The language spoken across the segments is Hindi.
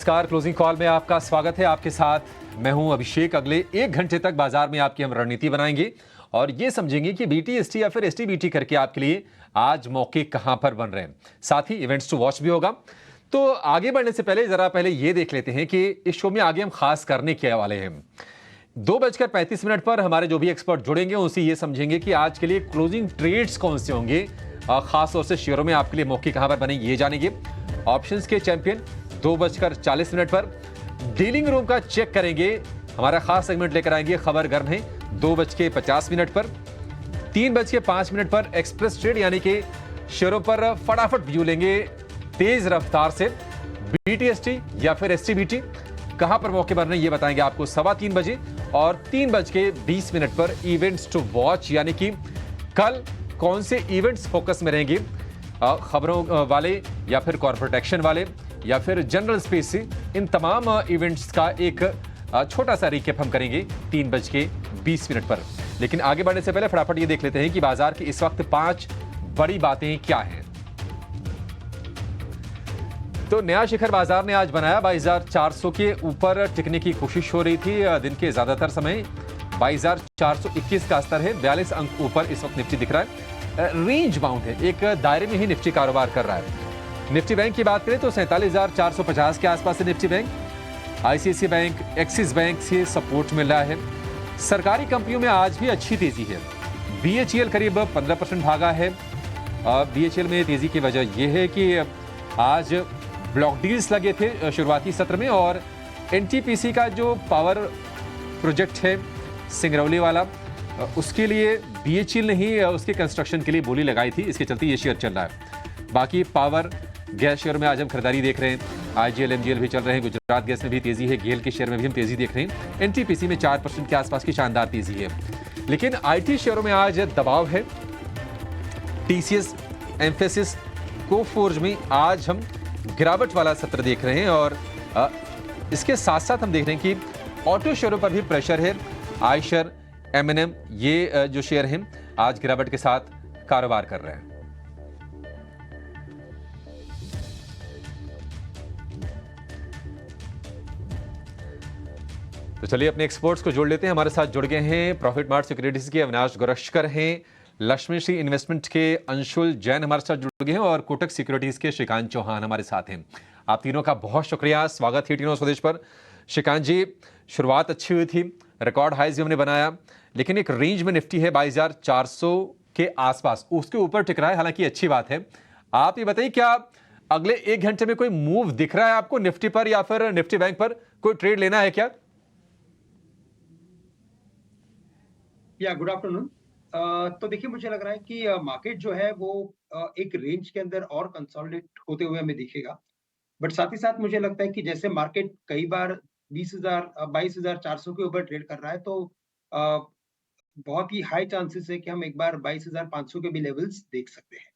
नमस्कार, क्लोजिंग कॉल में आपका स्वागत है। आपके साथ मैं हूं अभिषेक। अगले 1 घंटे तक बाजार में आपकी हम रणनीति बनाएंगे और ये समझेंगे कि बीटीएसटी या फिर एसटीबीटी करके आपके लिए आज मौके कहां पर बन रहे हैं। साथ ही इवेंट्स टू वॉच भी होगा। तो आगे बढ़ने से पहले ये देख लेते हैं कि इस शो में आगे हम खास करने के वाले हैं। 2:35 पर हमारे जो भी एक्सपर्ट जुड़ेंगे उनसे ये समझेंगे कि आज के लिए क्लोजिंग ट्रेड्स कौन से होंगे, खास तौर से शेयरों में आपके लिए मौके कहां पर बनेंगे ये जानेंगे। ऑप्शंस के चैंपियन 2:40 पर डीलिंग रूम का चेक करेंगे। हमारा खास सेगमेंट लेकर आएंगे खबर गर्म है 2:50 पर। 3:05 पर एक्सप्रेस ट्रेड यानी कि शेयरों पर फटाफट व्यू लेंगे तेज रफ्तार से। बीटीएसटी या फिर एसटीबीटी कहां पर मौके बन रहे हैं ये बताएंगे आपको 3:15 बजे। और 3:20 पर इवेंट्स टू वॉच यानी कि कल कौन से इवेंट्स फोकस में रहेंगे, खबरों वाले या फिर कॉर्पोरेट एक्शन वाले या फिर जनरल स्पेस से, इन तमाम इवेंट्स का एक छोटा सा रिकेप हम करेंगे 3:20 पर। लेकिन आगे बढ़ने से पहले फटाफट ये देख लेते हैं कि बाजार की इस वक्त 5 बड़ी बातें क्या हैं। तो नया शिखर बाजार ने आज बनाया। 22,400 के ऊपर टिकने की कोशिश हो रही थी। दिन के ज्यादातर समय 22,421 का स्तर है। 42 अंक ऊपर इस वक्त निफ्टी दिख रहा है। रेंज बाउंड है, एक दायरे में ही निफ्टी कारोबार कर रहा है। निफ्टी बैंक की बात करें तो 47,450 के आसपास है Nifty bank. ICICI bank, axis bank से सपोर्ट मिल रहा है। सरकारी कंपनियों में आज भी अच्छी तेजी है। बीएचईएल करीब 15% भागा है। बीएचईएल में तेजी की वजह यह है कि आज ब्लॉक डील्स लगे थे शुरुआती सत्र में, और एनटीपीसी का जो पावर प्रोजेक्ट है सिंगरौली वाला, उसके लिए बीएचईएल ने ही उसके कंस्ट्रक्शन के लिए बोली लगाई थी। इसके चलते ये शेयर चल रहा है। बाकी पावर गैस शेयर में आज हम खरीदारी देख रहे हैं। आईजीएल, एमजीएल भी चल रहे हैं। गुजरात गैस में भी तेजी है। गेल के शेयर में भी हम तेजी देख रहे हैं। एनटीपीसी में 4% के आसपास की शानदार तेजी है। लेकिन आईटी शेयरों में आज दबाव है। टीसीएस, एम्फेसिस, कोफोर्ज में आज हम गिरावट वाला सत्र देख रहे हैं। और इसके साथ साथ हम देख रहे हैं कि ऑटो शेयरों पर भी प्रेशर है। आयशर, एमएनएम, ये जो शेयर हैं आज गिरावट के साथ कारोबार कर रहे हैं। तो चलिए अपने एक्सपर्ट्स को जोड़ लेते हैं। हमारे साथ जुड़ गए हैं प्रॉफिट मार्ट सिक्योरिटीज के अविनाश गोरक्षकर हैं, लक्ष्मी श्री इन्वेस्टमेंट के अंशुल जैन हमारे साथ जुड़ गए हैं, और कोटक सिक्योरिटीज के श्रीकांत चौहान हमारे साथ हैं। आप तीनों का बहुत शुक्रिया, स्वागत है टी9 स्वदेश पर। श्रीकांत जी, शुरुआत अच्छी हुई थी, रिकॉर्ड हाइज भी हमने बनाया, लेकिन एक रेंज में निफ्टी है 22,400 के आसपास, उसके ऊपर टिक रहा है, हालांकि अच्छी बात है। आप ये बताइए, क्या अगले 1 घंटे में कोई मूव दिख रहा है आपको निफ्टी पर या फिर निफ्टी बैंक पर? कोई ट्रेड लेना है क्या? या गुड आफ्टरनून। तो देखिए, मुझे लग रहा है कि मार्केट जो है वो एक रेंज के अंदर और कंसोलिडेट होते हुए हमें दिखेगा। बट साथ ही साथ मुझे लगता है कि जैसे मार्केट कई बार 22,400 के ऊपर ट्रेड कर रहा है, तो अ, बहुत ही हाई चांसेस है कि हम एक बार 22,500 के भी लेवल्स देख सकते हैं।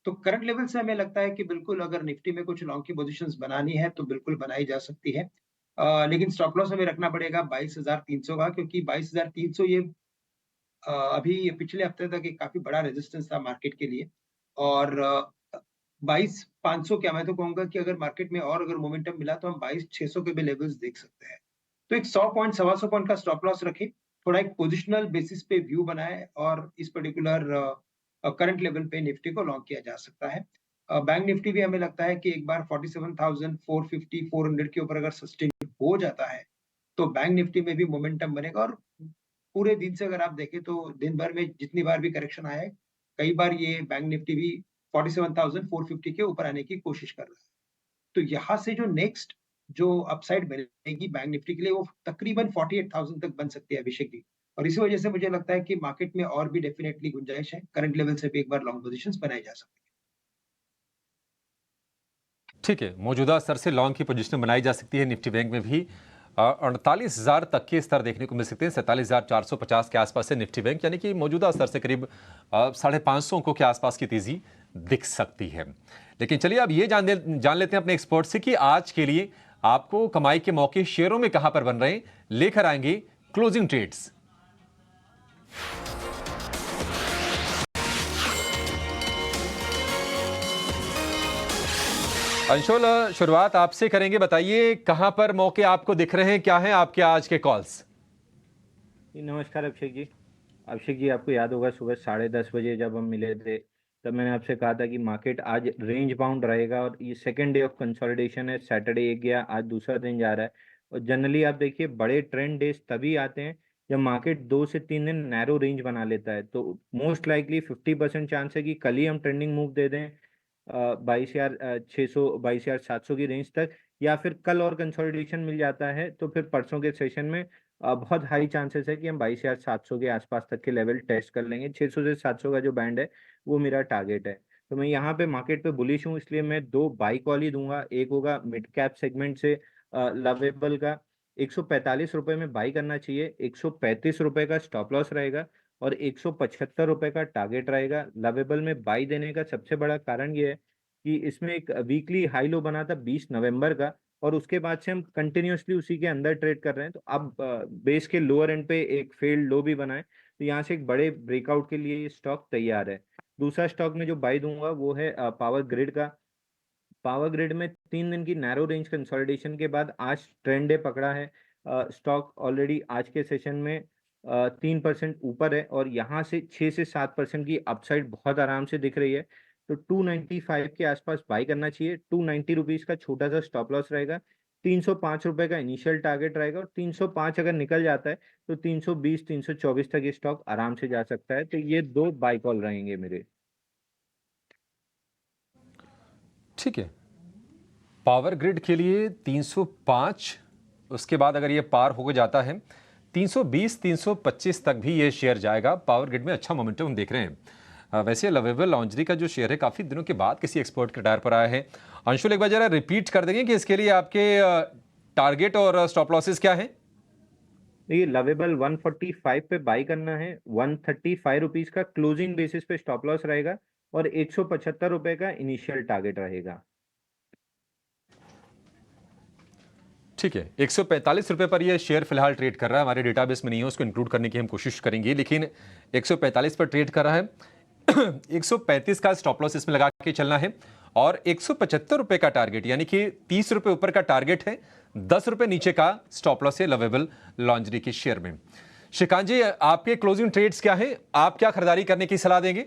तो करंट लेवल से हमें लगता है कि बिल्कुल अगर निफ्टी में कुछ लॉन्ग की पोजीशंस बनानी है तो बिल्कुल बनाई जा सकती है। लेकिन स्टॉप लॉस हमें रखना पड़ेगा 22,300 का, क्योंकि 22,300 ये अभी पिछले हफ्ते तक एक काफ़ी बड़ा रेजिस्टेंस था मार्केट के लिए। और 22,500 क्या, मैं तो कहूँगा कि अगर मार्केट में और अगर मोमेंटम मिला तो हम 22,600 के भी लेवल्स देख सकते हैं। तो एक 100 पॉइंट, सवा 100 पॉइंट का स्टॉप लॉस रखें, थोड़ा एक पोजिशनल बेसिस पे व्यू बनाएँ और इस पर्टिकुलर करंट लेवल पे निफ्टी को लॉन्ग किया जा सकता है। बैंक निफ्टी भी हमें लगता है कि एक बार 47,450, 400 के ऊपर अगर सस्टेन हो जाता है, तो बैंक निफ्टी में भी मोमेंटम बनेगा। और पूरे दिन से अगर आप देखें तो दिन भर में जितनी बार भी करेक्शन आया है, कई बार ये बैंक निफ्टी भी 47,450 के ऊपर आने की कोशिश कर रहा है। तो यहाँ से जो नेक्स्ट जो अपसाइड बनेगी बैंक निफ्टी के लिए, वो तकरीबन 48,000 तक बन सकती है, अभिषेक जी। और इसी वजह से मुझे लगता है कि मार्केट में और भी डेफिनेटली गुंजाइश है, करंट लेवल से भी एक बार लॉन्ग पोजीशंस बनाई जा सकती है। ठीक है, मौजूदा स्तर से लॉन्ग की पोजीशन बनाई जा सकती है। निफ्टी बैंक में भी 48,000 तक के स्तर देखने को मिल सकते हैं। 47,450 के आसपास है निफ्टी बैंक, यानी कि मौजूदा स्तर से करीब 550 अंकों के आसपास की तेजी दिख सकती है। लेकिन चलिए अब ये जान लेते हैं अपने एक्सपर्ट से कि आज के लिए आपको कमाई के मौके शेयरों में कहां पर बन रहे हैं। लेकर आएंगे क्लोजिंग ट्रेड्स। अंशुल, शुरुआत आपसे करेंगे। बताइए कहां पर मौके आपको दिख रहे हैं, क्या हैं आपके आज के कॉल्स? जी, नमस्कार अभिषेक जी। अभिषेक जी, आपको याद होगा सुबह 10:30 बजे जब हम मिले थे, तब मैंने आपसे कहा था कि मार्केट आज रेंज बाउंड रहेगा और ये सेकंड डे ऑफ कंसोलिडेशन है। सैटरडे एक गया, आज दूसरा दिन जा रहा है। और जनरली आप देखिए बड़े ट्रेंड डेज तभी आते हैं जब मार्केट 2 से 3 दिन नैरो रेंज बना लेता है। तो मोस्ट लाइकली 50% चांस है कि कल ही हम ट्रेंडिंग मूव दे दें 22,600 22,700 की रेंज तक, या फिर कल और कंसोलिडेशन मिल जाता है तो फिर परसों के सेशन में बहुत हाई चांसेस है कि हम 22,700 के आसपास तक के लेवल टेस्ट कर लेंगे। 600 से 700 का जो बैंड है वो मेरा टारगेट है। तो मैं यहाँ पे मार्केट पे बुलिश हूँ, इसलिए मैं 2 बाई कॉल ही दूंगा। एक होगा मिड कैप सेगमेंट से लवेबल का ₹145 में बाई करना चाहिए, ₹135 का स्टॉप लॉस रहेगा और ₹175 का टारगेट रहेगा। लवेबल में बाई देने का सबसे बड़ा कारण ये है कि इसमें एक वीकली हाई लो बना था 20 नवंबर का, और उसके बाद से हम कंटिन्यूअसली उसी के अंदर ट्रेड कर रहे हैं। तो अब बेस के लोअर एंड पे एक फेल्ड लो भी बना है, तो यहाँ से एक बड़े ब्रेकआउट के लिए ये स्टॉक तैयार है। दूसरा स्टॉक में जो बाई दूंगा वो है पावर ग्रिड का। पावर ग्रिड में 3 दिन की नैरो रेंज कंसोलिडेशन के बाद आज ट्रेंड डे पकड़ा है। स्टॉक ऑलरेडी आज के सेशन में 3% ऊपर है और यहाँ से 6 से 7% की अपसाइड बहुत आराम से दिख रही है। तो 295 के आसपास बाई करना चाहिए। 290 रुपीज़ का छोटा सा स्टॉप लॉस रहेगा। ₹305 का इनिशियल टारगेट रहेगा और 305 अगर निकल जाता है तो 320 324 तक ये स्टॉक आराम से जा सकता है। तो ये 2 बाई कॉल रहेंगे मेरे। ठीक है, पावर ग्रिड के लिए 305, उसके बाद अगर ये पार हो जाता है 320 325 तक भी ये शेयर जाएगा। पावर ग्रिड में अच्छा मोमेंटम हम देख रहे हैं। वैसे लवेबल लॉन्ड्री का जो शेयर है काफ़ी दिनों के बाद किसी एक्सपर्ट के टायर पर आया है। अंशुल, एक बार जरा रिपीट कर देंगे कि इसके लिए आपके टारगेट और स्टॉप लॉसेस क्या हैं? देखिए, लवेबल 145 पे बाई करना है। ₹135 का क्लोजिंग बेसिस पे स्टॉप लॉस रहेगा और ₹175 का इनिशियल टारगेट रहेगा। ठीक है, ₹145 पर यह शेयर फिलहाल ट्रेड कर रहा है। हमारे डेटाबेस में नहीं है, उसको इंक्लूड करने की हम कोशिश करेंगे, लेकिन 145 पर ट्रेड कर रहा है। 135 का स्टॉप लॉस इसमें लगा के चलना है और ₹175 का टारगेट, यानी कि ₹30 ऊपर का टारगेट है, ₹10 नीचे का स्टॉप लॉस है लवेबल लॉन्ड्री के शेयर में। श्रीकांत जी, आपके क्लोजिंग ट्रेड्स क्या हैं? आप क्या खरीदारी करने की सलाह देंगे?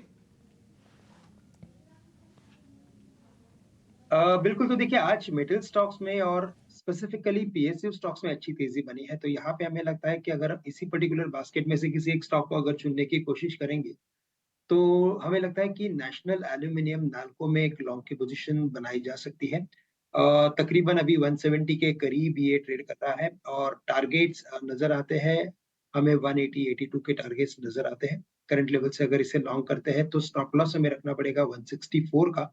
बिल्कुल, तो देखिए आज मेटल स्टॉक्स में और स्पेसिफिकली पीएसयू स्टॉक्स में अच्छी तेजी बनी है, तो यहाँ पे हमें लगता है कि अगर इसी पर्टिकुलर बास्केट में से किसी एक स्टॉक को अगर चुनने की कोशिश करेंगे, तो हमें लगता है कि नेशनल एल्यूमीनियम नाल्को में एक लॉन्ग की पोजीशन बनाई जा सकती है। तकरीबन अभी 170 के करीब ये ट्रेड कर रहा है और टारगेट्स नज़र आते हैं, हमें 180, 82 के टारगेट्स नज़र आते हैं। करंट लेवल से अगर इसे लॉन्ग करते हैं, तो स्टॉप लॉस हमें रखना पड़ेगा 164 का।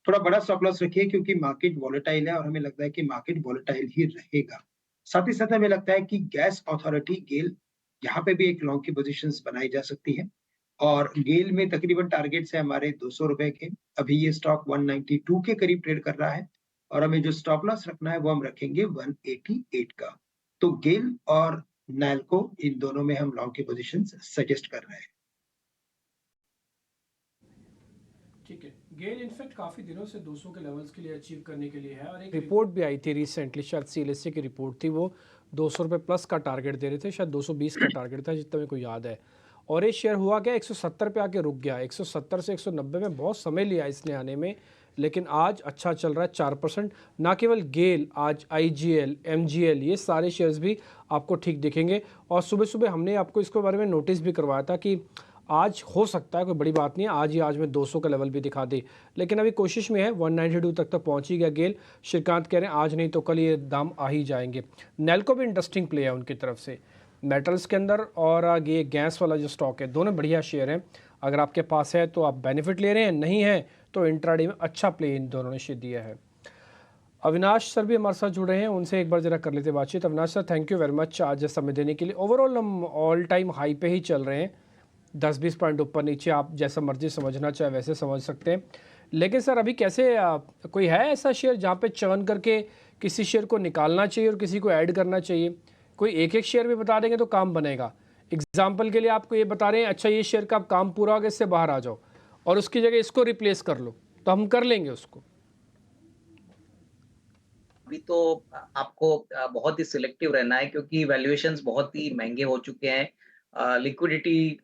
थोड़ा बड़ा स्टॉप लॉस रखिए क्योंकि मार्केट वॉलेटाइल है और हमें लगता है कि मार्केट वॉलेटाइल ही रहेगा। साथ ही साथ हमें लगता है कि गैस अथॉरिटी गेल, यहाँ पे भी एक लॉन्ग की पोज़ीशंस बनाई जा सकती है और गेल में तकरीबन टारगेट्स है हमारे ₹200 के। अभी ये स्टॉक 192 के करीब ट्रेड कर रहा है और हमें जो स्टॉप लॉस रखना है वो हम रखेंगे 188 का। तो गेल और नैल्को, इन दोनों में हम लॉन्ग की पोज़ीशंस सजेस्ट कर रहे हैं। ठीक है, गेल इनफैक्ट काफ़ी दिनों से 200 के लेवल्स के लिए अचीव करने के लिए है और एक रिपोर्ट भी आई थी रिसेंटली, शायद सीएलएसए की रिपोर्ट थी, वो ₹200 प्लस का टारगेट दे रहे थे, शायद 220 का टारगेट था जितना मेरे को याद है। और ये शेयर हुआ क्या, 170 पे आके रुक गया। 170 से 190 में बहुत समय लिया इसने आने में, लेकिन आज अच्छा चल रहा है 4%। ना केवल गेल, आज आईजीएल, एमजीएल, ये सारे शेयर्स भी आपको ठीक दिखेंगे। और सुबह सुबह हमने आपको इसके बारे में नोटिस भी करवाया था कि आज हो सकता है, कोई बड़ी बात नहीं है, आज ही आज में 200 का लेवल भी दिखा दे, लेकिन अभी कोशिश में है। 192 तक तो पहुंच ही गया गेल। श्रीकांत कह रहे हैं आज नहीं तो कल ये दाम आ ही जाएंगे। नेल्को भी इंटरेस्टिंग प्ले है उनकी तरफ से मेटल्स के अंदर, और ये गैस वाला जो स्टॉक है, दोनों बढ़िया शेयर हैं। अगर आपके पास है तो आप बेनिफिट ले रहे हैं, नहीं है तो इंट्राडे में अच्छा प्ले इन दोनों ने शेयर दिया है। अविनाश सर भी हमारे साथ जुड़ रहे हैं, उनसे एक बार जरा कर लेते बातचीत। Avinash sir, thank you very much आज समय देने के लिए। ओवरऑल हम ऑल टाइम हाई पे ही चल रहे हैं, 10-20 पॉइंट ऊपर नीचे, आप जैसा मर्जी समझना चाहे वैसे समझ सकते हैं। लेकिन सर अभी कैसे कोई है ऐसा शेयर जहाँ पे चर्न करके किसी शेयर को निकालना चाहिए और किसी को ऐड करना चाहिए? कोई एक एक शेयर भी बता देंगे तो काम बनेगा। एग्जाम्पल के लिए आपको ये बता रहे हैं, अच्छा ये शेयर का आप काम पूरा हो गया, इससे बाहर आ जाओ और उसकी जगह इसको रिप्लेस कर लो, तो हम कर लेंगे उसको। अभी तो आपको बहुत ही सिलेक्टिव रहना है, क्योंकि वैल्यूएशंस बहुत ही महंगे हो चुके हैं। लिक्विडिटी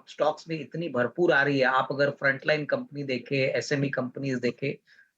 स्टॉक्स में इतनी भरपूर आ रही है, आप अगर फ्रंटलाइन कंपनी देखें, एसएमई कंपनीज देखें,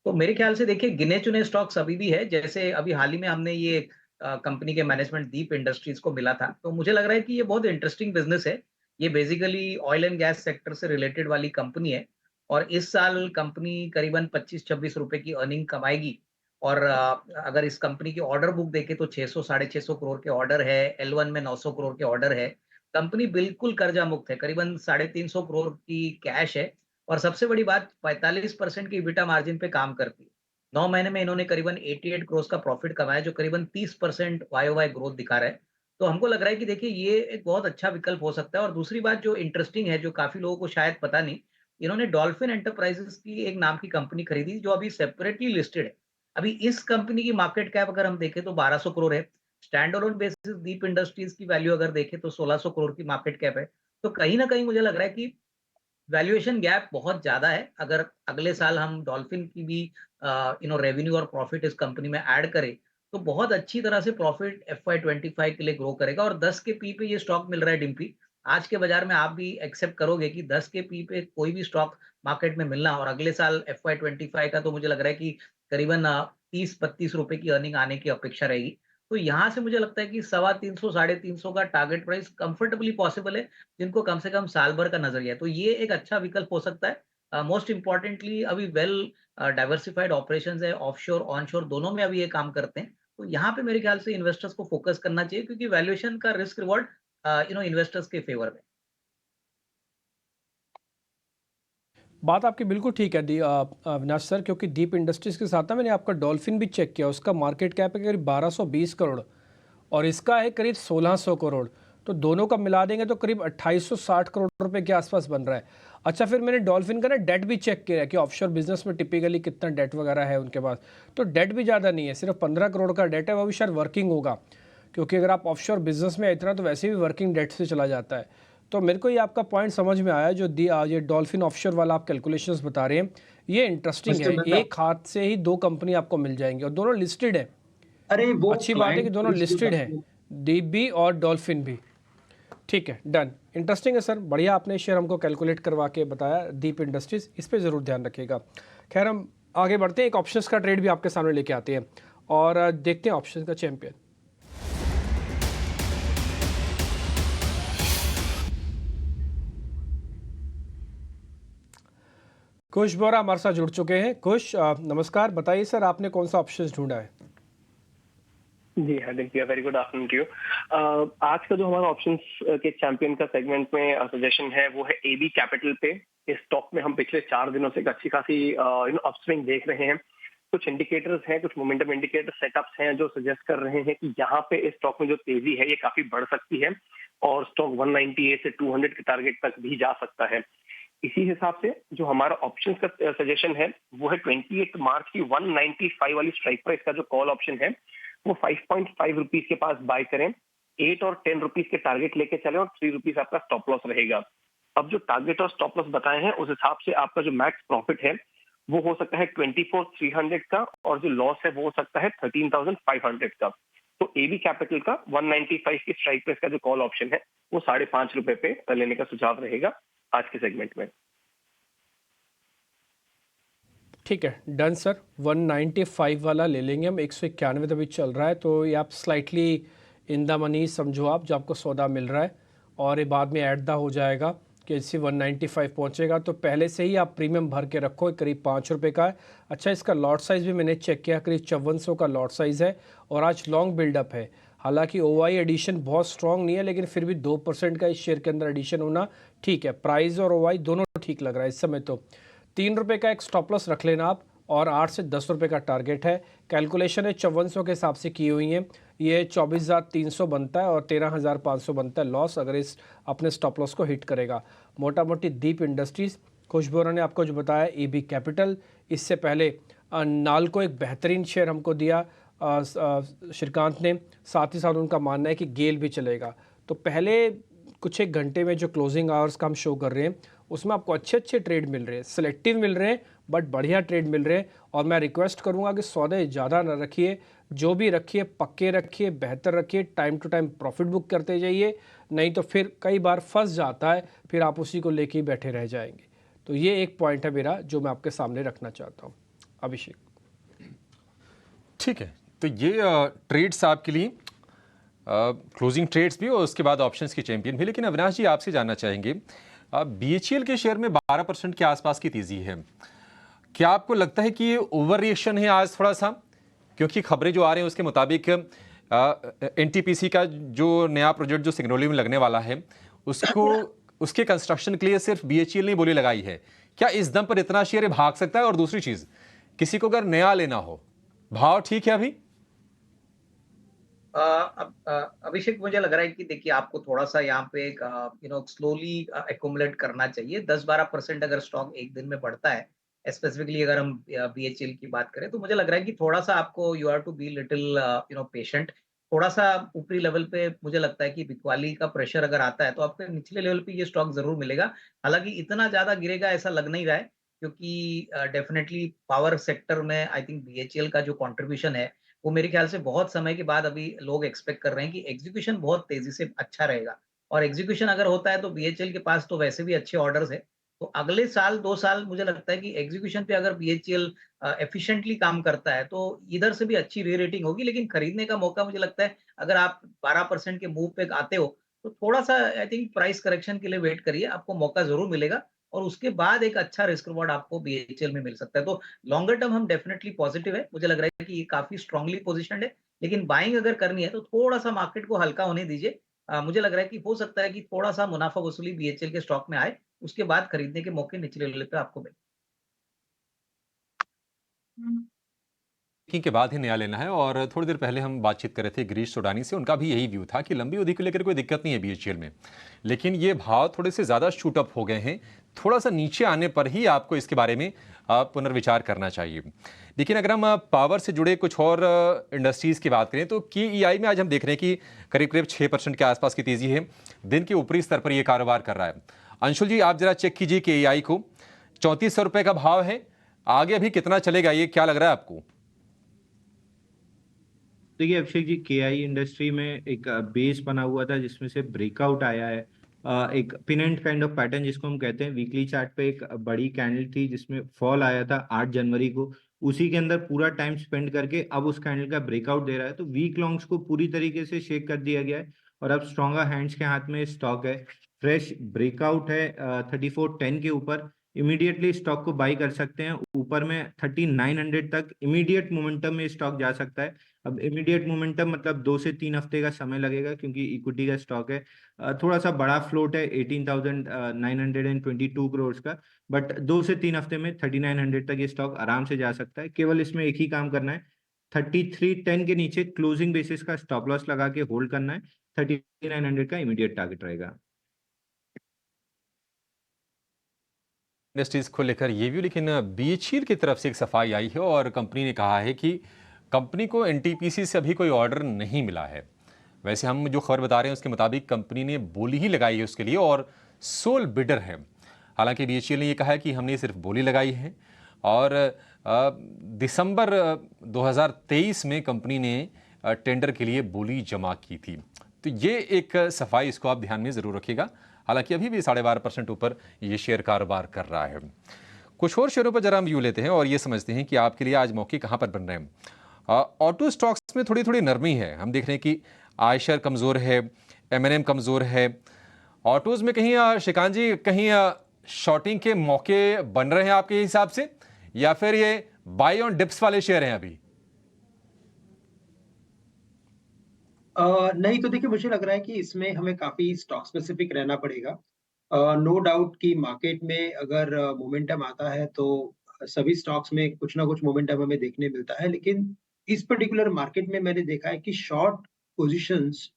तो मेरे ख्याल से देखिए गिने चुने स्टॉक्स अभी भी है। जैसे अभी हाल ही में हमने ये कंपनी के मैनेजमेंट दीप इंडस्ट्रीज को मिला था, तो मुझे लग रहा है कि ये बहुत इंटरेस्टिंग बिजनेस है। ये basically oil and gas sector से रिलेटेड वाली कंपनी है, और इस साल कंपनी करीबन 25-26 रुपए की अर्निंग कमाएगी। और अगर इस कंपनी की ऑर्डर बुक देखें तो 600 साढ़े 600 करोड़ के ऑर्डर है, L1 में 900 करोड़ के ऑर्डर है। कंपनी बिल्कुल कर्जा मुक्त है, करीबन 350 करोड़ की कैश है, और सबसे बड़ी बात 45% की EBITDA मार्जिन पे काम करती है। 9 महीने में इन्होंने करीबन 88 करोड़ का प्रॉफिट कमाया, जो करीबन 30% YOY ग्रोथ दिखा रहा है। तो हमको लग रहा है कि देखिए ये एक बहुत अच्छा विकल्प हो सकता है। और दूसरी बात जो इंटरेस्टिंग है, जो काफ़ी लोगों को शायद पता नहीं, इन्होंने डॉल्फिन एंटरप्राइजेज़ की एक नाम की कंपनी खरीदी, जो अभी सेपरेटली लिस्टेड है। अभी इस कंपनी की मार्केट कैप अगर हम देखें तो 1200 करोड़ है। स्टैंड अलोन बेसिस दीप इंडस्ट्रीज की वैल्यू अगर देखें तो 1600 करोड़ की मार्केट कैप है। तो कहीं न कहीं मुझे लग रहा है कि वैल्यूएशन गैप बहुत ज़्यादा है। अगर अगले साल हम डॉल्फिन की भी रेवेन्यू और प्रॉफिट इस कंपनी में ऐड करें, तो बहुत अच्छी तरह से प्रॉफिट एफवाई 25 के लिए ग्रो करेगा। और 10 के पी पे ये स्टॉक मिल रहा है डिम्पी। आज के बाजार में आप भी एक्सेप्ट करोगे कि 10 के पी पे कोई भी स्टॉक मार्केट में मिलना, और अगले साल एफवाई 25 का तो मुझे लग रहा है कि करीबन 30-32 रुपए की अर्निंग आने की अपेक्षा रहेगी। तो यहाँ से मुझे लगता है कि 350 साढ़े 300 का टारगेट प्राइस कंफर्टेबली पॉसिबल है, जिनको कम से कम साल भर का नजरिया है। तो ये एक अच्छा विकल्प हो सकता है। मोस्ट इम्पोर्टेंटली अभी वेल डाइवर्सिफाइड ऑपरेशंस है, ऑफशोर ऑनशोर दोनों में अभी ये काम करते हैं। तो यहाँ पे मेरे ख्याल से इन्वेस्टर्स को फोकस करना चाहिए, क्योंकि वैल्यूएशन का रिस्क रिवॉर्ड इन्वेस्टर्स के फेवर में। बात आपकी बिल्कुल ठीक है अविनाश सर, क्योंकि दीप इंडस्ट्रीज के साथ ना मैंने आपका डॉल्फिन भी चेक किया, उसका मार्केट कैप है करीब 1220 करोड़ और इसका है करीब 1600 करोड़। तो दोनों का मिला देंगे तो करीब 2860 करोड़ रुपए के आसपास बन रहा है। अच्छा, फिर मैंने डॉल्फिन का ना डेट भी चेक किया कि ऑफशोर बिजनेस में टिपिकली कितना डेट वगैरह है उनके पास। तो डेट भी ज़्यादा नहीं है, सिर्फ 15 करोड़ का डेट है, वो भी शायद वर्किंग होगा, क्योंकि अगर आप ऑफशोर बिजनेस में इतना तो वैसे भी वर्किंग डेट से चला जाता है। तो मेरे को ये आपका पॉइंट समझ में आया, जो ये डॉल्फिन ऑफशोर वाला आप कैलकुलेशंस बता रहे हैं, ये इंटरेस्टिंग है। एक हाथ से ही दो कंपनी आपको मिल जाएंगी और दोनों लिस्टेड है। अरे वो अच्छी बात है कि दोनों लिस्टेड हैं, दीप भी और डॉल्फिन भी। ठीक है, डन। इंटरेस्टिंग है सर, बढ़िया आपने शेयर हमको कैलकुलेट करवा के बताया दीप इंडस्ट्रीज, इस पे ज़रूर ध्यान रखिएगा। खैर हम आगे बढ़ते हैं, एक ऑप्शंस का ट्रेड भी आपके सामने लेके आते हैं और देखते हैं ऑप्शंस का चैंपियन। खुश बोरा हमारे साथ जुड़ चुके हैं। खुश, नमस्कार, बताइए सर आपने कौन सा ऑप्शंस ढूंढा है? जी हाँ, देखिए very good afternoon to you. आज का जो हमारा ऑप्शंस के चैंपियन का सेगमेंट में सजेशन है वो है एबी कैपिटल पे। इस स्टॉक में हम पिछले 4 दिनों से एक अच्छी खासी अपस्विंग देख रहे हैं। कुछ इंडिकेटर्स हैं, कुछ मोमेंटम इंडिकेटर सेटअप्स हैं जो सजेस्ट कर रहे हैं कि यहाँ पे इस स्टॉक में जो तेजी है ये काफी बढ़ सकती है और स्टॉक 198 से 200 के टारगेट तक भी जा सकता है। इसी हिसाब से जो हमारा ऑप्शंस का सजेशन है वो है 28 मार्च की 195 वाली स्ट्राइक प्राइस का जो कॉल ऑप्शन है वो 5.5 रुपीज के पास बाय करें, 8 और 10 रुपीज के टारगेट लेके चले और 3 रुपीज आपका स्टॉप लॉस रहेगा। अब जो टारगेट और स्टॉप लॉस बताए हैं उस हिसाब से आपका जो मैक्स प्रॉफिट है वो हो सकता है 24,300 का और जो लॉस है वो हो सकता है 13,500 का। तो एबी कैपिटल का 195 की स्ट्राइक प्राइस का जो कॉल ऑप्शन है वो 5.5 रुपए पे लेने का सुझाव रहेगा आज के सेगमेंट में। ठीक है, डन सर। 195 वाला ले लेंगे हम, 191 अभी चल रहा है, तो ये आप स्लाइटली इन द मनी समझो आप, जो आपको सौदा मिल रहा है और ये बाद में ऐड दा हो जाएगा कि इसी 195 पहुंचेगा। तो पहले से ही आप प्रीमियम भर के रखो, करीब 5 रुपये का है। अच्छा, इसका लॉट साइज़ भी मैंने चेक किया, करीब 5400 का लॉट साइज़ है और आज लॉन्ग बिल्डअप है। हालांकि ओवाई एडिशन बहुत स्ट्रॉन्ग नहीं है, लेकिन फिर भी 2% का इस शेयर के अंदर एडिशन होना ठीक है। प्राइस और ओवाई दोनों ठीक लग रहा है इस समय। तो 3 रुपये का एक स्टॉप लॉस रख लेना आप और 8 से 10 रुपये का टारगेट है। कैलकुलेशन है 5400 के हिसाब से की हुई है, ये 24,300 बनता है और 13,500 बनता है लॉस, अगर इस अपने स्टॉप लॉस को हिट करेगा। मोटा मोटी दीप इंडस्ट्रीज, खुशबू ने आपको जो बताया एबी कैपिटल, इससे पहले नाल्को एक बेहतरीन शेयर हमको दिया श्रीकांत ने, साथ ही साथ उनका मानना है कि गेल भी चलेगा। तो पहले कुछ एक घंटे में जो क्लोजिंग आवर्स का हम शो कर रहे हैं उसमें आपको अच्छे अच्छे ट्रेड मिल रहे हैं, सिलेक्टिव मिल रहे हैं बट बढ़िया ट्रेड मिल रहे हैं। और मैं रिक्वेस्ट करूंगा कि सौदे ज़्यादा ना रखिए, जो भी रखिए पक्के रखिए, बेहतर रखिए, time to time profit book करते जाइए, नहीं तो फिर कई बार फंस जाता है, फिर आप उसी को लेके ही बैठे रह जाएंगे। तो ये एक पॉइंट है मेरा जो मैं आपके सामने रखना चाहता हूँ। अभिषेक। ठीक है, तो ये ट्रेड्स आपके लिए क्लोजिंग ट्रेड्स भी और उसके बाद ऑप्शंस के चैंपियन भी। लेकिन अविनाश जी आपसे जानना चाहेंगे, BHEL के शेयर में 12% के आसपास की तेजी है, क्या आपको लगता है कि ये ओवर रिएक्शन है आज थोड़ा सा? क्योंकि खबरें जो आ रही हैं उसके मुताबिक NTPC का जो नया प्रोजेक्ट जो सिग्नौली में लगने वाला है उसको उसके कंस्ट्रक्शन के लिए सिर्फ BHEL ने बोली लगाई है। क्या इस दम पर इतना शेयर भाग सकता है? और दूसरी चीज, किसी को अगर नया लेना हो, भाव ठीक है अभी? अभिषेक, मुझे लग रहा है कि देखिए आपको थोड़ा सा यहाँ पे स्लोली एक्युमुलेट करना चाहिए। 10-12% अगर स्टॉक एक दिन में बढ़ता है, स्पेसिफिकली अगर हम BHEL की बात करें, तो मुझे लग रहा है कि थोड़ा सा आपको you have to be little patient. थोड़ा सा ऊपरी लेवल पे मुझे लगता है कि बिकवाली का प्रेशर अगर आता है तो आपको निचले लेवल पे ये स्टॉक जरूर मिलेगा। हालांकि इतना ज्यादा गिरेगा ऐसा लग नहीं रहा है, क्योंकि डेफिनेटली पावर सेक्टर में आई थिंक BHEL का जो कंट्रीब्यूशन है वो मेरे ख्याल से बहुत समय के बाद अभी लोग एक्सपेक्ट कर रहे हैं कि एग्जीक्यूशन बहुत तेजी से अच्छा रहेगा। और एग्जीक्यूशन अगर होता है तो BHEL के पास तो वैसे भी अच्छे ऑर्डर्स है। तो अगले साल 2 साल मुझे लगता है कि एग्जीक्यूशन पे अगर BHEL एफिशिएंटली काम करता है तो इधर से भी अच्छी री रेटिंग होगी। लेकिन खरीदने का मौका मुझे लगता है अगर आप 12% के मूव पे आते हो तो थोड़ा सा आई थिंक प्राइस करेक्शन के लिए वेट करिए, आपको मौका जरूर मिलेगा और उसके बाद एक अच्छा रिस्क रिवॉर्ड आपको BHEL में मिल सकता है। तो लॉन्गर टर्म हम डेफिनेटली पॉजिटिव है। मुझे लग रहा है कि ये काफी स्ट्रांगली पोजीशनड है, लेकिन बाइंग अगर करनी है तो थोड़ा सा मार्केट को हल्का होने दीजिए। मुझे लग रहा है कि हो सकता है कि थोड़ा सा मुनाफा वसूली BHEL के स्टॉक में आए, उसके बाद खरीदने के मौके निचले लेवल पे आपको मिले। के बाद ही नया लेना है। और थोड़ी देर पहले हम बातचीत कर रहे थे गिरीश सोडानी से, उनका भी यही व्यू था कि लंबी अवधि को लेकर कोई दिक्कत नहीं है BHEL में, लेकिन ये भाव थोड़े से ज़्यादा शूट अप हो गए हैं। थोड़ा सा नीचे आने पर ही आपको इसके बारे में पुनर्विचार करना चाहिए। लेकिन अगर हम पावर से जुड़े कुछ और इंडस्ट्रीज़ की बात करें तो KEI में आज हम देख रहे हैं कि करीब करीब 6% के आसपास की तेज़ी है। दिन के ऊपरी स्तर पर यह कारोबार कर रहा है। अंशुल जी, आप जरा चेक कीजिए KEI को, 3400 रुपये का भाव है, आगे अभी कितना चलेगा ये क्या लग रहा है आपको? देखिए अभिषेक जी, KI इंडस्ट्री में एक बेस बना हुआ था जिसमें से ब्रेकआउट आया है। एक पिनेंट काइंड ऑफ पैटर्न जिसको हम कहते हैं। वीकली चार्ट पे एक बड़ी कैंडल थी जिसमें फॉल आया था 8 जनवरी को, उसी के अंदर पूरा टाइम स्पेंड करके अब उस कैंडल का ब्रेकआउट दे रहा है। तो वीक लॉन्ग्स को पूरी तरीके से शेक कर दिया गया है और अब स्ट्रॉन्गर हैंड्स के हाथ में स्टॉक है। फ्रेश ब्रेकआउट है 3410 के ऊपर, इमीडिएटली स्टॉक को बाई कर सकते हैं। ऊपर में 3900 तक इमीडिएट मोमेंटम में स्टॉक जा सकता है। अब इमीडिएट मोमेंटम मतलब 2 से 3 हफ्ते का समय लगेगा क्योंकि इक्विटी का स्टॉक है। थोड़ा सा बड़ा फ्लोट है 18,922 करोड़ का, बट 2 से 3 हफ्ते में 3900 तक ये स्टॉक आराम से जा सकता है। केवल इसमें एक ही काम करना है, 3310 के नीचे क्लोजिंग बेसिस का स्टॉप लॉस लगा के होल्ड करना है। 3900 का इमीडिएट टारगेट रहेगा। इंडस्ट्रीज को लेकर ये व्यू, लेकिन BHEL की तरफ से एक सफाई आई है और कंपनी ने कहा है कि कंपनी को NTPC से अभी कोई ऑर्डर नहीं मिला है। वैसे हम जो खबर बता रहे हैं उसके मुताबिक कंपनी ने बोली ही लगाई है उसके लिए और सोल बिडर है। हालांकि BHEL ने यह कहा है कि हमने सिर्फ बोली लगाई है और दिसंबर 2023 में कंपनी ने टेंडर के लिए बोली जमा की थी। तो ये एक सफाई, इसको आप ध्यान में ज़रूर रखिएगा। हालांकि अभी भी 12.5% ऊपर ये शेयर कारोबार कर रहा है। कुछ और शेयरों पर जरा हम व्यू लेते हैं और ये समझते हैं कि आपके लिए आज मौके कहाँ पर बन रहे हैं। ऑटो स्टॉक्स में थोड़ी थोड़ी नरमी है। हम देख रहे हैं कि आयशर कमज़ोर है, M&M कमज़ोर है। ऑटोज़ में कहीं शिकान जी, कहीं शॉर्टिंग के मौके बन रहे हैं आपके हिसाब से, या फिर ये बाई ऑन डिप्स वाले शेयर हैं अभी? नहीं, तो देखिए मुझे लग रहा है कि इसमें हमें काफ़ी स्टॉक स्पेसिफिक रहना पड़ेगा। नो डाउट कि मार्केट में अगर मोमेंटम आता है तो सभी स्टॉक्स में कुछ ना कुछ मोमेंटम हमें देखने मिलता है। लेकिन इस पर्टिकुलर मार्केट में मैंने देखा है कि शॉर्ट पोज़ीशंस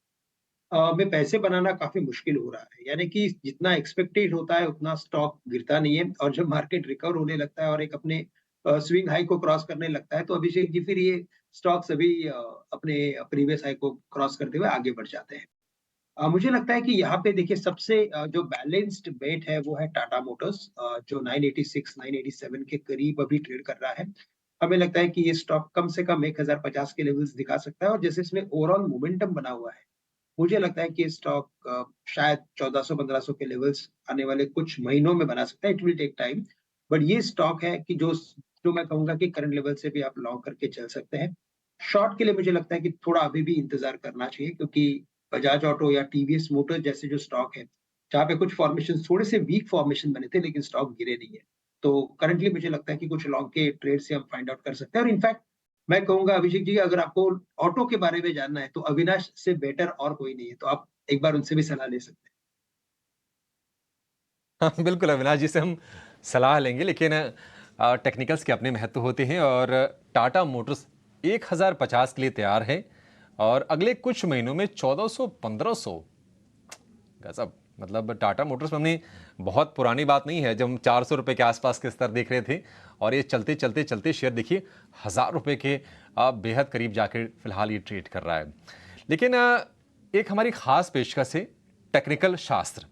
में पैसे बनाना काफ़ी मुश्किल हो रहा है। यानी कि जितना एक्सपेक्टेड होता है उतना स्टॉक गिरता नहीं है और जब मार्केट रिकवर होने लगता है और एक अपने स्विंग हाई को क्रॉस करने लगता है तो अभिषेक जी फिर ये स्टॉक्स अभी अपने प्रीवियस हाई को क्रॉस करते हुए आगे बढ़ जाते हैं। मुझे लगता है कि यहाँ पे देखिए सबसे जो बैलेंस्ड बेट है वो है टाटा मोटर्स, जो 986 987 के करीब अभी ट्रेड कर रहा है। हमें लगता है कि ये स्टॉक कम से कम 1050 के लेवल्स दिखा सकता है और जैसे इसमें ओवरऑल मोमेंटम बना हुआ है, मुझे लगता है कि ये स्टॉक शायद 1400-1500 के लेवल्स आने वाले कुछ महीनों में बना सकता है। It will take time, but ये स्टॉक है कि जो मैं कहूँगा कि करंट लेवल से भी आप लॉन्ग करके चल सकते हैं। शॉर्ट के लिए मुझे लगता है कि थोड़ा अभी भी इंतज़ार करना चाहिए क्योंकि बजाज ऑटो या टीवीएस मोटर जैसे जो स्टॉक है, जहाँ पे कुछ फॉर्मेशन थोड़े से वीक फॉर्मेशन बने थे लेकिन स्टॉक गिरे नहीं है। तो करंटली मुझे लगता है कि कुछ लॉन्ग के ट्रेड से हम फाइंड आउट कर सकते हैं और इनफैक्ट मैं कहूँगा अभिषेक जी अगर आपको ऑटो के बारे में जानना है तो अविनाश से बेटर और कोई नहीं है, तो आप एक बार उनसे भी सलाह ले सकते हैं। हाँ, बिल्कुल अविनाश जी से हम सलाह लेंगे, लेकिन टेक्निकल्स के अपने महत्व होते हैं और टाटा मोटर्स 1050 के लिए तैयार है और अगले कुछ महीनों में 1400-1500। गजब। मतलब टाटा मोटर्स में हमने बहुत पुरानी बात नहीं है जब हम 400 रुपये के आसपास के स्तर देख रहे थे और ये चलते चलते चलते शेयर देखिए 1000 रुपये के बेहद करीब जाकर फिलहाल ये ट्रेड कर रहा है। लेकिन एक हमारी खास पेशकश है टेक्निकल शास्त्र।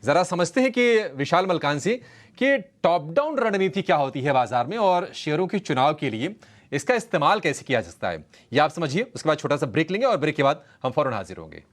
जरा समझते हैं कि विशाल मलकान से कि टॉप डाउन रणनीति क्या होती है बाजार में और शेयरों के चुनाव के लिए इसका इस्तेमाल कैसे किया जा सकता है, ये आप समझिए। उसके बाद छोटा सा ब्रेक लेंगे और ब्रेक के बाद हम फौरन हाजिर होंगे।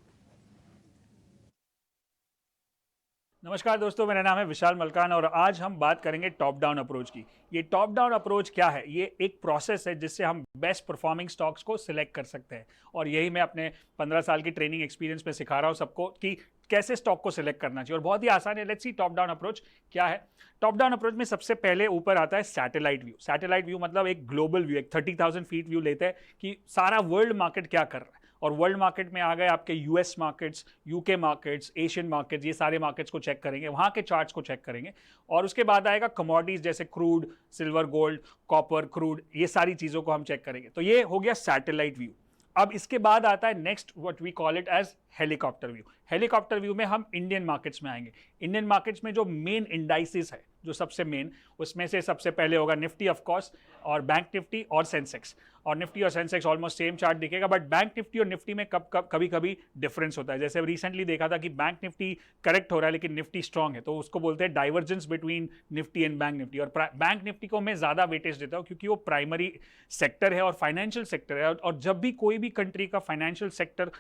नमस्कार दोस्तों, मेरा नाम है विशाल मलकान और आज हम बात करेंगे टॉप डाउन अप्रोच की। ये टॉप डाउन अप्रोच क्या है? ये एक प्रोसेस है जिससे हम बेस्ट परफॉर्मिंग स्टॉक्स को सिलेक्ट कर सकते हैं और यही मैं अपने 15 साल की ट्रेनिंग एक्सपीरियंस में सिखा रहा हूँ सबको कि कैसे स्टॉक को सिलेक्ट करना चाहिए और बहुत ही आसान है। Let's see top down approach क्या है। टॉप डाउन अप्रोच में सबसे पहले ऊपर आता है सैटेलाइट व्यू। सैटेलाइट व्यू मतलब एक ग्लोबल व्यू, एक 30,000 फीट व्यू लेते हैं कि सारा वर्ल्ड मार्केट क्या कर रहा है और वर्ल्ड मार्केट में आ गए आपके US markets, UK markets, Asian markets, ये सारे मार्केट्स को चेक करेंगे, वहाँ के चार्ट्स को चेक करेंगे और उसके बाद आएगा कमोडिटीज जैसे crude, silver, gold, copper, crude, ये सारी चीज़ों को हम चेक करेंगे। तो ये हो गया सैटेलाइट व्यू। अब इसके बाद आता है next what we call it as helicopter view. Helicopter view में हम इंडियन मार्केट्स में आएंगे। इंडियन मार्केट्स में जो मेन इंडाइसिस है, जो सबसे मेन, उसमें से सबसे पहले होगा निफ्टी ऑफ कोर्स और बैंक निफ्टी और सेंसेक्स। और निफ्टी और सेंसेक्स ऑलमोस्ट सेम चार्ट दिखेगा, बट बैंक निफ्टी और निफ्टी में कभी कभी डिफरेंस होता है। जैसे रिसेंटली देखा था कि बैंक निफ्टी करेक्ट हो रहा है लेकिन निफ्टी स्ट्रांग है, तो उसको बोलते हैं divergence between Nifty and bank Nifty. और बैंक निफ्टी को मैं ज़्यादा वेटेज देता हूँ क्योंकि वो प्राइमरी सेक्टर है और फाइनेंशियल सेक्टर है और जब भी कोई भी कंट्री का फाइनेंशियल सेक्टर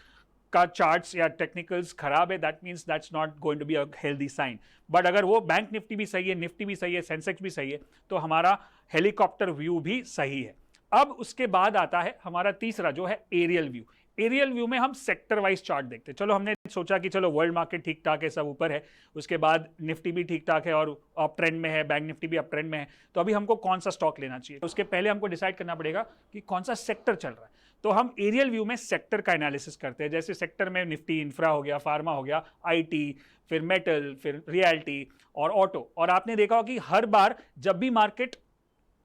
का चार्ट्स या टेक्निकल्स खराब है, that means that's not going to be a healthy sign. But अगर वो बैंक निफ्टी भी सही है, निफ्टी भी सही है, सेंसेक्स भी सही है, तो हमारा हेलीकॉप्टर व्यू भी सही है। अब उसके बाद आता है हमारा तीसरा जो है एरियल व्यू। एरियल व्यू में हम सेक्टर वाइज चार्ट देखते हैं। चलो हमने सोचा कि चलो वर्ल्ड मार्केट ठीक ठाक है, सब ऊपर है, उसके बाद निफ्टी भी ठीक ठाक है और अप ट्रेंड में है, बैंक निफ्टी भी अप ट्रेंड में है, तो अभी हमको कौन सा स्टॉक लेना चाहिए? उसके पहले हमको डिसाइड करना पड़ेगा कि कौन सा सेक्टर चल रहा है। तो हम एरियल व्यू में सेक्टर का एनालिसिस करते हैं। जैसे सेक्टर में निफ्टी इंफ्रा हो गया, फार्मा हो गया, आईटी, फिर मेटल, फिर रियल्टी और ऑटो। और आपने देखा हो कि हर बार जब भी मार्केट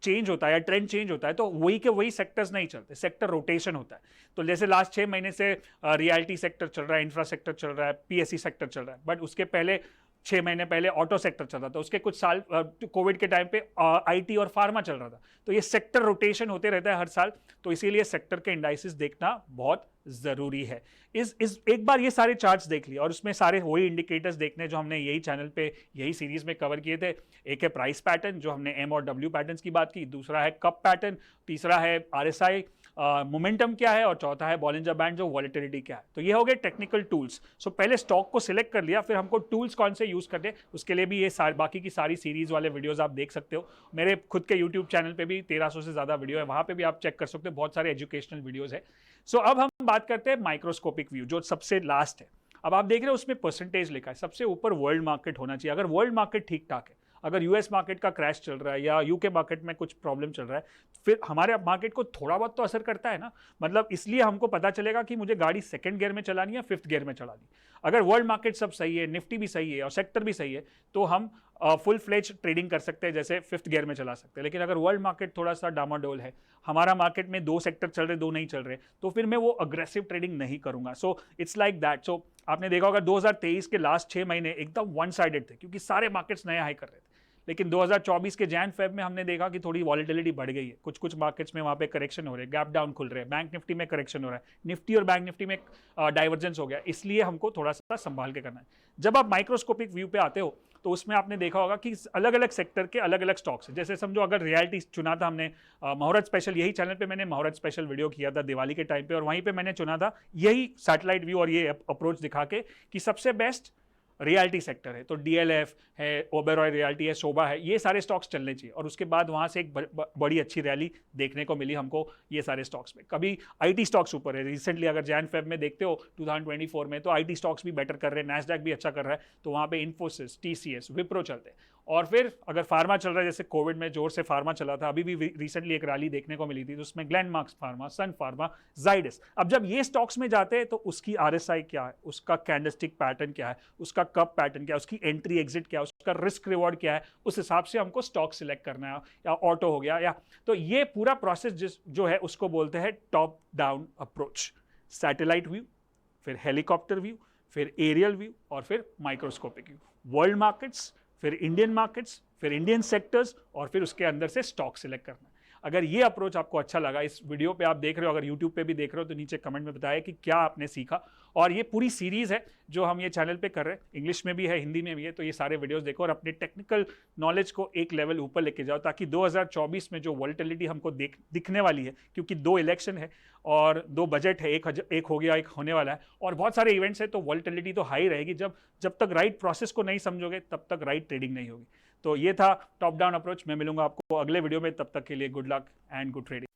चेंज होता है या ट्रेंड चेंज होता है तो वही के वही सेक्टर्स नहीं चलते, सेक्टर रोटेशन होता है। तो जैसे लास्ट 6 महीने से रियल्टी सेक्टर चल रहा है, इंफ्रा सेक्टर चल रहा है, पीएससी सेक्टर चल रहा है, बट उसके पहले 6 महीने पहले ऑटो सेक्टर चल रहा था, उसके कुछ साल कोविड के टाइम पे आईटी और फार्मा चल रहा था। तो ये सेक्टर रोटेशन होते रहता है हर साल, तो इसीलिए सेक्टर के इंडाइसिस देखना बहुत ज़रूरी है। इस एक बार ये सारे चार्ट्स देख लिए और उसमें सारे वही इंडिकेटर्स देखने जो हमने यही चैनल पे यही सीरीज में कवर किए थे। एक है प्राइस पैटर्न, जो हमने एम और डब्ल्यू पैटर्न्स की बात की, दूसरा है कप पैटर्न, तीसरा है आरएसआई मोमेंटम क्या है और चौथा है बॉलिंजर बैंड जो वॉलेटिलिटी क्या है। तो ये हो गए टेक्निकल टूल्स। सो पहले स्टॉक को सिलेक्ट कर लिया, फिर हमको टूल्स कौन से यूज़ करने, उसके लिए भी ये बाकी की सारी सीरीज वाले वीडियोस आप देख सकते हो। मेरे खुद के यूट्यूब चैनल पे भी 1300 से ज़्यादा वीडियो है, वहाँ पे भी आप चेक कर सकते हो, बहुत सारे एजुकेशनल वीडियोज़ है। सो अब हम बात करते हैं माइक्रोस्कोपिक व्यू, जो सबसे लास्ट है। अब आप देख रहे हो उसमें परसेंटेज लिखा है, सबसे ऊपर वर्ल्ड मार्केट होना चाहिए। अगर वर्ल्ड मार्केट ठीक ठाक है, अगर यूएस मार्केट का क्रैश चल रहा है या यूके मार्केट में कुछ प्रॉब्लम चल रहा है, फिर हमारे मार्केट को थोड़ा बहुत तो असर करता है ना। मतलब इसलिए हमको पता चलेगा कि मुझे गाड़ी सेकंड गियर में चलानी है, 5th गियर में चलानी। अगर वर्ल्ड मार्केट सब सही है, निफ्टी भी सही है और सेक्टर भी सही है, तो हम फुल फ्लेज ट्रेडिंग कर सकते हैं, जैसे 5th गियर में चला सकते हैं। लेकिन अगर वर्ल्ड मार्केट थोड़ा सा डामाडोल है, हमारा मार्केट में 2 सेक्टर चल रहे, 2 नहीं चल रहे, तो फिर मैं वो अग्रेसिव ट्रेडिंग नहीं करूंगा। So it's like that. So आपने देखा होगा 2023 के लास्ट 6 महीने एकदम वन साइडेड थे क्योंकि सारे मार्केट्स नए हाई कर रहे थे। लेकिन 2024 के जैन फेब में हमने देखा कि थोड़ी वॉलेटिलिटी बढ़ गई है, कुछ कुछ मार्केट्स में वहाँ पे करेक्शन हो रहे हैं, गैप डाउन खुल रहे हैं, बैंक निफ्टी में करेक्शन हो रहा है, निफ्टी और बैंक निफ्टी में डाइवर्जेंस हो गया। इसलिए हमको थोड़ा सा संभाल के करना है। जब आप माइक्रोस्कोपिक व्यू पे आते हो तो उसमें आपने देखा होगा कि अलग अलग सेक्टर के अलग अलग स्टॉक्स हैं। जैसे समझो अगर रियलिटी चुना था हमने, मुहूर्त स्पेशल, यही चैनल पे मैंने मुहूर्त स्पेशल वीडियो किया था दिवाली के टाइम पे, और वहीं पे मैंने चुना था यही सैटेलाइट व्यू और ये अप्रोच दिखा के कि सबसे बेस्ट रियलिटी सेक्टर है, तो डीएलएफ है, ओबेरॉय रियलिटी है, शोभा है, ये सारे स्टॉक्स चलने चाहिए। और उसके बाद वहां से एक बड़ी अच्छी रैली देखने को मिली हमको ये सारे स्टॉक्स में। कभी आईटी स्टॉक्स ऊपर है, रिसेंटली अगर जैन फेब में देखते हो 2024 में, तो आईटी स्टॉक्स भी बेटर कर रहे हैं, नैस्डैक भी अच्छा कर रहा है, तो वहां पे इन्फोसिस, टीसीएस, विप्रो चलते हैं। और फिर अगर फार्मा चल रहा है, जैसे कोविड में जोर से फार्मा चला था, अभी भी रिसेंटली एक रैली देखने को मिली थी, तो उसमें ग्लेनमार्क्स फार्मा, सन फार्मा, जाइडस। अब जब ये स्टॉक्स में जाते हैं तो उसकी आरएसआई क्या है, उसका कैंडलस्टिक पैटर्न क्या है, उसका कप पैटर्न क्या है, उसकी एंट्री एग्जिट क्या है, उसका रिस्क रिवॉर्ड क्या है, उस हिसाब से हमको स्टॉक सिलेक्ट करना है। या ऑटो हो गया, या तो ये पूरा प्रोसेस जो है उसको बोलते हैं top down approach. Satellite view, फिर हेलीकॉप्टर व्यू, फिर एरियल व्यू, और फिर माइक्रोस्कोपिक व्यू। वर्ल्ड मार्केट्स, फिर इंडियन मार्केट्स, फिर इंडियन सेक्टर्स, और फिर उसके अंदर से स्टॉक सिलेक्ट करना है। अगर ये अप्रोच आपको अच्छा लगा, इस वीडियो पे आप देख रहे हो, अगर यूट्यूब पे भी देख रहे हो, तो नीचे कमेंट में बताया कि क्या आपने सीखा। और ये पूरी सीरीज है जो हम ये चैनल पे कर रहे हैं, इंग्लिश में भी है, हिंदी में भी है, तो ये सारे वीडियोस देखो और अपने टेक्निकल नॉलेज को एक लेवल ऊपर लेके जाओ, ताकि 2024 में जो वॉलेटिलिटी हमको दिखने वाली है, क्योंकि 2 इलेक्शन है और 2 बजट है, एक हो गया, एक होने वाला है, और बहुत सारे इवेंट्स है, तो वॉलेटिलिटी तो हाई रहेगी। जब तक राइट प्रोसेस को नहीं समझोगे तब तक राइट ट्रेडिंग नहीं होगी। तो ये था टॉप डाउन अप्रोच। मैं मिलूंगा आपको अगले वीडियो में, तब तक के लिए good luck and good trading.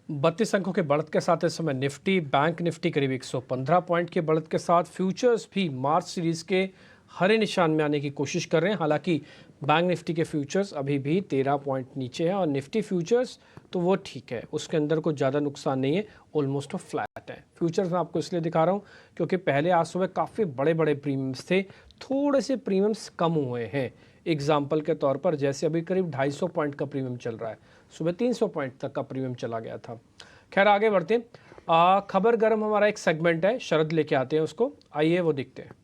बत्तीस अंकों के बढ़त के साथ इस समय निफ्टी, बैंक निफ्टी करीब 115 पॉइंट के बढ़त के साथ, फ्यूचर्स भी मार्च सीरीज के हरे निशान में आने की कोशिश कर रहे हैं। हालांकि बैंक निफ्टी के फ्यूचर्स अभी भी 13 पॉइंट नीचे है, और निफ्टी फ्यूचर्स तो वो ठीक है, उसके अंदर कोई ज़्यादा नुकसान नहीं है, ऑलमोस्ट फ्लैट है। फ्यूचर्स मैं आपको इसलिए दिखा रहा हूँ क्योंकि पहले आज सुबह काफ़ी बड़े बड़े प्रीमियम्स थे, थोड़े से प्रीमियम्स कम हुए हैं। एग्जाम्पल के तौर पर जैसे अभी करीब 250 पॉइंट का प्रीमियम चल रहा है, सुबह 300 पॉइंट तक का प्रीमियम चला गया था। खैर आगे बढ़ते हैं। खबर गर्म हमारा एक सेगमेंट है, शरद लेके आते हैं उसको, आइए वो देखते हैं।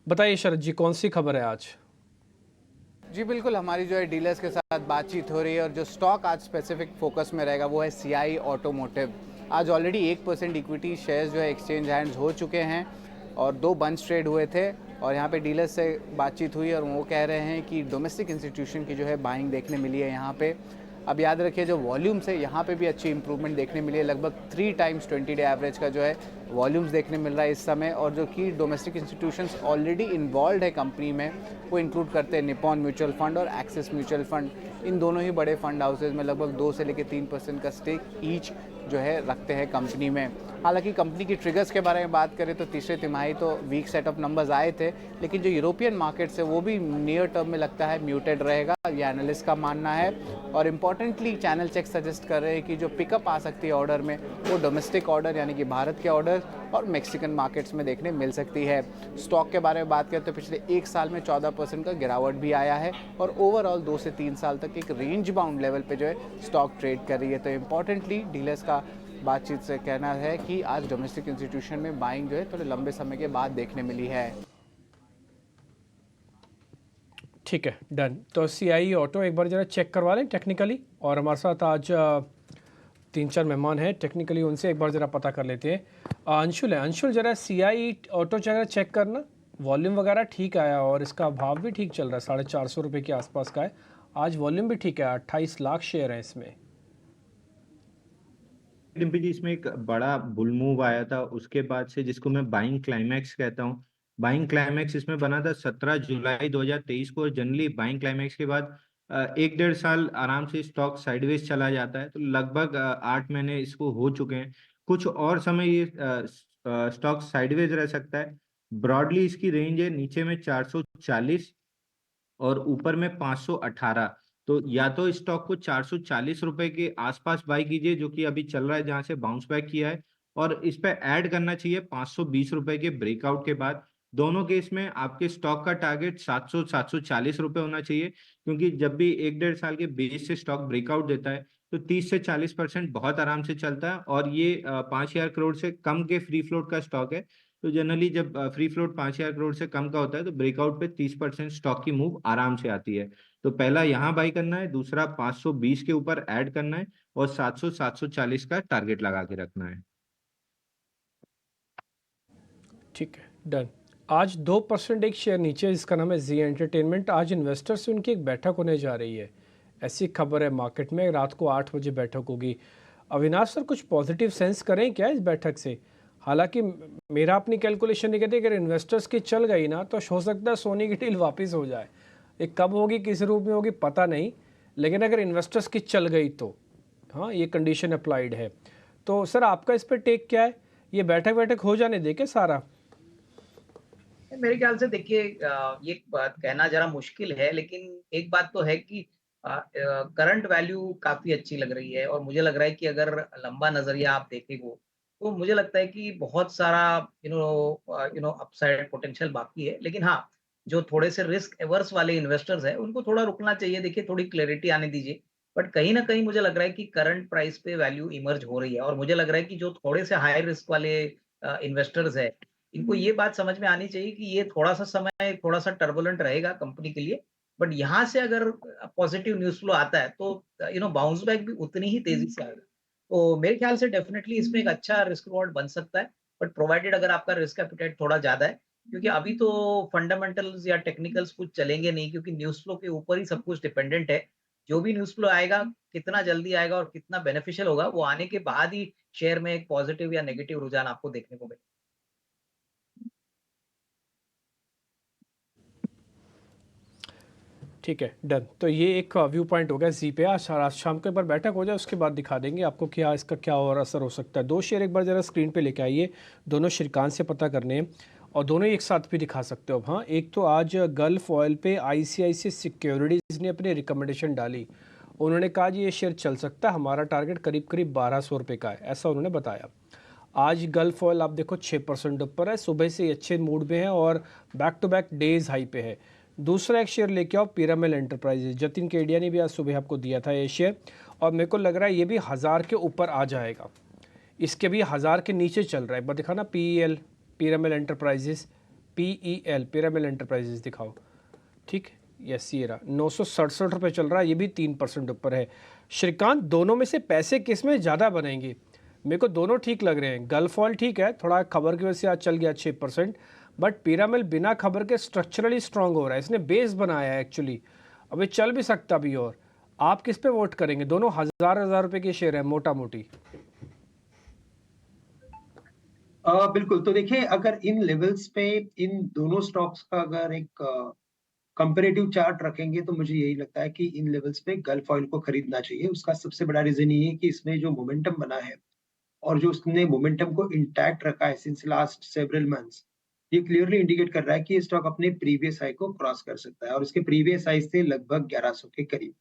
बताइए शरद जी, कौन सी खबर है आज? जी बिल्कुल, हमारी जो है डीलर्स के साथ बातचीत हो रही है, और जो स्टॉक आज स्पेसिफिक फोकस में रहेगा वो है सीआई ऑटोमोटिव। आज ऑलरेडी 1% इक्विटी शेयर्स जो है एक्सचेंज हैंड्स हो चुके हैं, और 2 बंच ट्रेड हुए थे, और यहाँ पे डीलर्स से बातचीत हुई और वो कह रहे हैं कि डोमेस्टिक इंस्टीट्यूशन की जो है बाइंग देखने मिली है यहाँ पे। अब याद रखिए जो वॉल्यूम्स है यहाँ पे भी अच्छी इंप्रूवमेंट देखने मिली है, लगभग 3 टाइम्स 20 डे एवरेज का जो है वॉल्यूम्स देखने मिल रहा है इस समय। और जो कि डोमेस्टिक इंस्टीट्यूशंस ऑलरेडी इन्वॉल्व है कंपनी में, वो इंक्लूड करते हैं निपॉन म्यूचुअल फंड और एक्सिस म्यूचुअल फंड। इन दोनों ही बड़े फंड हाउसेज में लगभग 2 से लेकर 3% का स्टेक ईच जो है रखते हैं कंपनी में। हालांकि कंपनी की ट्रिगर्स के बारे में बात करें तो तीसरे तिमाही तो वीक सेट ऑफ नंबर्स आए थे, लेकिन जो यूरोपियन मार्केट्स है वो भी नियर टर्म में लगता है म्यूटेड रहेगा, ये एनालिस्ट का मानना है। और इम्पॉर्टेंटली चैनल चेक सजेस्ट कर रहे हैं कि जो पिकअप आ सकती है ऑर्डर में, वो डोमेस्टिक ऑर्डर यानी कि भारत के ऑर्डर और मेक्सिकन मार्केट्स में देखने मिल सकती है। स्टॉक के बारे में बात करें तो पिछले 1 साल में 14% का गिरावट भी आया है, और ओवरऑल 2 से 3 साल तक एक रेंज बाउंड लेवल पे जो है स्टॉक ट्रेड कर रही है। तो इम्पॉर्टेंटली डीलर्स का बातचीत से कहना है कि आज डोमेस्टिक इंस्टीट्यूशन में बाइंग जो है थोड़े लंबे समय के बाद देखने मिली है। ठीक है, डन। तो सीआई ऑटो एक बार जरा चेक करवा लें टेक्निकली, और हमारे साथ आज 3-4 मेहमान हैं टेक्निकली, उनसे एक बार ज़रा पता कर लेते हैं। अंशुल है, अंशुल जरा सीआई ऑटो जरा चेक करना, वॉल्यूम वगैरह ठीक आया और इसका भाव भी ठीक चल रहा है, 450 रुपये के आसपास का है आज, वॉल्यूम भी ठीक है, 28 लाख शेयर है इसमें। डिम्पी जी, इसमें एक बड़ा बुल मूव आया था, उसके बाद से जिसको मैं बाइंग क्लाइमैक्स कहता हूँ, बाइंग क्लाइमैक्स इसमें बना था 17 जुलाई 2023 को। जनरली बाइंग क्लाइमैक्स के बाद 1-1.5 साल आराम से स्टॉक साइडवेज चला जाता है, तो लगभग 8 महीने इसको हो चुके हैं। कुछ और समय ये स्टॉक साइडवेज रह सकता है। ब्रॉडली इसकी रेंज है नीचे में 440 और ऊपर में 518। तो या तो स्टॉक को 440 रुपए के आसपास बाय कीजिए, जो कि अभी चल रहा है, जहां से बाउंस बैक किया है, और इस पे ऐड करना चाहिए 520 रुपए के ब्रेकआउट के बाद। दोनों केस में आपके स्टॉक का टारगेट 700-740 रुपए होना चाहिए, क्योंकि जब भी 1-1.5 साल के बेस से स्टॉक ब्रेकआउट देता है तो 30 से 40% बहुत आराम से चलता है। और ये 5,000 करोड़ से कम के फ्री फ्लोट का स्टॉक है। तो जनरली जब फ्री फ्लोट 5,000 करोड़ से कम का होता है तो ब्रेकआउट पे 30% स्टॉक की मूव आराम से आती है। तो पहला यहाँ बाई करना है, दूसरा 520 के ऊपर ऐड करना है और 700 740 का टारगेट लगा के रखना है। ठीक है, डन। आज 2% एक शेयर नीचे, इसका नाम है जी एंटरटेनमेंट। आज इन्वेस्टर्स से उनकी एक बैठक होने जा रही है, ऐसी खबर है मार्केट में। रात को 8 बजे बैठक होगी। अविनाश सर, कुछ पॉजिटिव सेंस करें क्या इस बैठक से? हालांकि मेरा अपनी कैलकुलेशन ये कहती है, अगर इन्वेस्टर्स की चल गई ना तो हो सकता है सोनी की डील वापस हो जाए। ये कब होगी, किस रूप में होगी, पता नहीं, लेकिन अगर इन्वेस्टर्स की चल गई तो हाँ, ये कंडीशन अप्लाइड है। तो सर आपका इस पर टेक क्या है? ये बैठक हो जाने दे के सारा? मेरे ख्याल से देखिए, ये बात कहना जरा मुश्किल है, लेकिन एक बात तो है कि करंट वैल्यू काफी अच्छी लग रही है और मुझे लग रहा है कि अगर लंबा नजरिया आप देखेंगे तो मुझे लगता है कि बहुत सारा अपसाइड पोटेंशियल बाकी है। लेकिन हाँ, जो थोड़े से रिस्क एवर्स वाले इन्वेस्टर्स हैं उनको थोड़ा रुकना चाहिए। देखिए, थोड़ी क्लैरिटी आने दीजिए। बट कहीं ना कहीं मुझे लग रहा है कि करंट प्राइस पे वैल्यू इमर्ज हो रही है और मुझे लग रहा है कि जो थोड़े से हाई रिस्क वाले इन्वेस्टर्स है, इनको ये बात समझ में आनी चाहिए कि ये थोड़ा सा समय थोड़ा सा टर्बुलेंट रहेगा कंपनी के लिए। बट यहाँ से अगर पॉजिटिव न्यूज़ फ्लो आता है तो बाउंस बैक भी उतनी ही तेजी से आएगा। तो मेरे ख्याल से डेफिनेटली इसमें एक अच्छा रिस्क रिवॉर्ड बन सकता है, बट प्रोवाइडेड अगर आपका रिस्क एपिटाइट थोड़ा ज़्यादा है, क्योंकि अभी तो फंडामेंटल्स या टेक्निकल्स कुछ चलेंगे नहीं, क्योंकि न्यूज़ फ्लो के ऊपर ही सब कुछ डिपेंडेंट है। जो भी न्यूज़ फ्लो आएगा, कितना जल्दी आएगा और कितना बेनिफिशियल होगा, वो आने के बाद ही शेयर में एक पॉजिटिव या नेगेटिव रुझान आपको देखने को मिलेगा। ठीक है, डन। तो ये एक व्यू पॉइंट हो गया जी पे। आज शाम को एक बार बैठक हो जाए, उसके बाद दिखा देंगे आपको क्या इसका क्या और असर हो सकता है। दो शेयर एक बार ज़रा स्क्रीन पे लेके आइए, दोनों श्रीकांत से पता करने हैं और दोनों एक साथ भी दिखा सकते हो। हाँ, एक तो आज गल्फ ऑयल पे ICICI सिक्योरिटीज़ ने अपनी रिकमेंडेशन डाली। उन्होंने कहा जी ये शेयर चल सकता है, हमारा टारगेट करीब करीब 1200 रुपये का है, ऐसा उन्होंने बताया। आज गल्फ ऑयल आप देखो 6% ऊपर है, सुबह से अच्छे मूड में है और back to back days high पे है। दूसरा एक शेयर लेके आओ, पीरामल एंटरप्राइजेज। जतिन केडिया ने भी आज सुबह आपको दिया था ये शेयर और मेरे को लग रहा है ये भी 1000 के ऊपर आ जाएगा। इसके भी 1000 के नीचे चल रहा है। एक बार दिखाना PEL, Piramal enterprises, PEL Piramal enterprises दिखाओ। ठीक, यस, ये रहा 967 रुपये चल रहा है, ये भी 3% ऊपर है। श्रीकांत, दोनों में से पैसे किस में ज़्यादा बनेंगे? मेरे को दोनों ठीक लग रहे हैं। गल्फ ऑयल ठीक है, थोड़ा खबर की वजह से आज चल गया 6%, बट पीरामल बिना खबर के स्ट्रक्चरली स्ट्रांग हो रहा है, इसने बेस बनाया है एक्चुअली, अब ये चल भी सकता भी। और आप किस पे वोट करेंगे? दोनों 1000 रुपए के शेयर है मोटा मोटी। बिल्कुल। तो देखिए, अगर इन लेवल्स पे इन दोनों स्टॉक्स का अगर एक कंपैरेटिव चार्ट रखेंगे तो मुझे यही लगता है कि इन लेवल्स पे गल्फ ऑयल को खरीदना चाहिए। उसका सबसे बड़ा रीजन ये है कि इसमें जो मोमेंटम बना है और जो उसने मोमेंटम को इंटैक्ट रखा है सिंस लास्ट सेवरल मंथ्स, ये क्लियरली इंडिकेट कर रहा है कि ये स्टॉक अपने प्रीवियस हाई को क्रॉस कर सकता है और उसके प्रीवियस हाई से लगभग 1100 के करीब।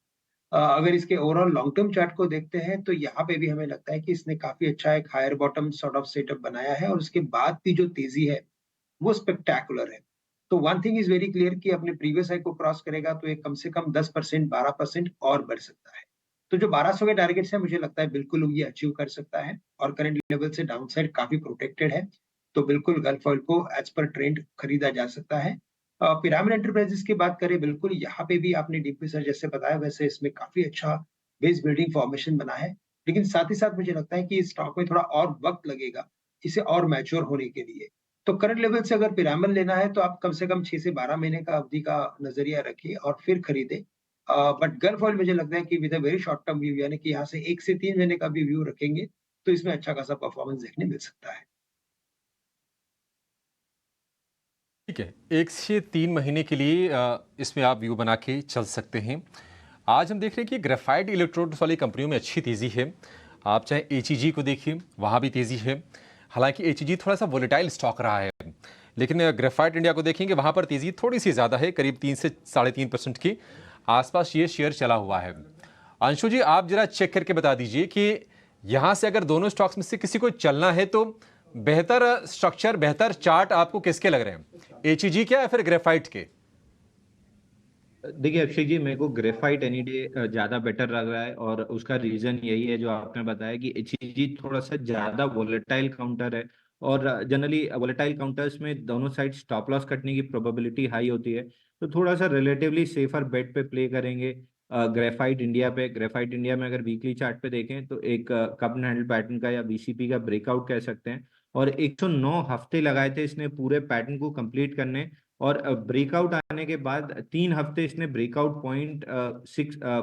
अगर इसके ओवरऑल लॉन्ग टर्म चार्ट को देखते हैं तो यहाँ पे भी हमें लगता है कि इसने काफी अच्छा एक higher bottom sort of setup बनाया है और उसके बाद की जो तेजी है वो स्पेक्टेकुलर है। तो one thing is very clear कि अपने प्रीवियस हाई को क्रॉस करेगा तो ये कम से कम 10% 12% और बढ़ सकता है। तो जो 1200 के टारगेट्स है, मुझे लगता है बिल्कुल ये अचीव कर सकता है और करंट लेवल से डाउन साइड काफी प्रोटेक्टेड है। तो बिल्कुल गल्फ ऑयल को एज पर ट्रेंड खरीदा जा सकता है। पिरामिड एंटरप्राइजेस की बात करें, बिल्कुल यहाँ पे भी आपने डीपी सर जैसे बताया वैसे इसमें काफी अच्छा बेस बिल्डिंग फॉर्मेशन बना है, लेकिन साथ ही साथ मुझे लगता है कि इस स्टॉक में थोड़ा और वक्त लगेगा इसे और मैच्योर होने के लिए। तो करंट लेवल से अगर पिरामिड लेना है तो आप कम से कम 6 से 12 महीने का अवधि का नजरिया रखिए और फिर खरीदें। बट गल्फ ऑयल मुझे लगता है कि with a very short term view, यानी कि यहाँ से 1 से 3 महीने का भी व्यू रखेंगे तो इसमें अच्छा खासा परफॉर्मेंस देखने मिल सकता है। ठीक है, 1 से 3 महीने के लिए इसमें आप व्यू बना के चल सकते हैं। आज हम देख रहे हैं कि ग्रेफाइट इलेक्ट्रोड्स वाली कंपनियों में अच्छी तेज़ी है। आप चाहे HEG को देखिए, वहाँ भी तेज़ी है। हालांकि HEG थोड़ा सा वोलेटाइल स्टॉक रहा है, लेकिन ग्रेफाइट इंडिया को देखेंगे वहाँ पर तेज़ी थोड़ी सी ज़्यादा है, करीब 3 से 3.5% की आसपास ये शेयर चला हुआ है। अंशु जी, आप जरा चेक करके बता दीजिए कि यहाँ से अगर दोनों स्टॉक्स में से किसी को चलना है तो बेहतर स्ट्रक्चर, बेहतर चार्ट आपको किसके लग रहे हैं, HEG क्या या फिर ग्रेफाइट के? देखिए अक्षय जी, मेरे को ग्रेफाइट एनी डे ज़्यादा बेटर लग रहा है, और उसका रीज़न यही है जो आपने बताया कि एचईजी थोड़ा सा ज़्यादा वोलेटाइल काउंटर है, और जनरली वोलेटाइल काउंटर्स में दोनों साइड स्टॉप लॉस कटने की प्रोबेबिलिटी हाई होती है। तो थोड़ा सा रिलेटिवली सेफर बेट पे प्ले करेंगे ग्रेफाइट इंडिया पे। ग्रेफाइट इंडिया में अगर वीकली चार्ट पे देखें तो एक कप एंड हैंडल पैटर्न का या बीसीपी का ब्रेकआउट कह सकते हैं, और 109 हफ्ते लगाए थे इसने पूरे पैटर्न को कंप्लीट करने, और ब्रेकआउट आने के बाद 3 हफ्ते इसने ब्रेकआउट पॉइंट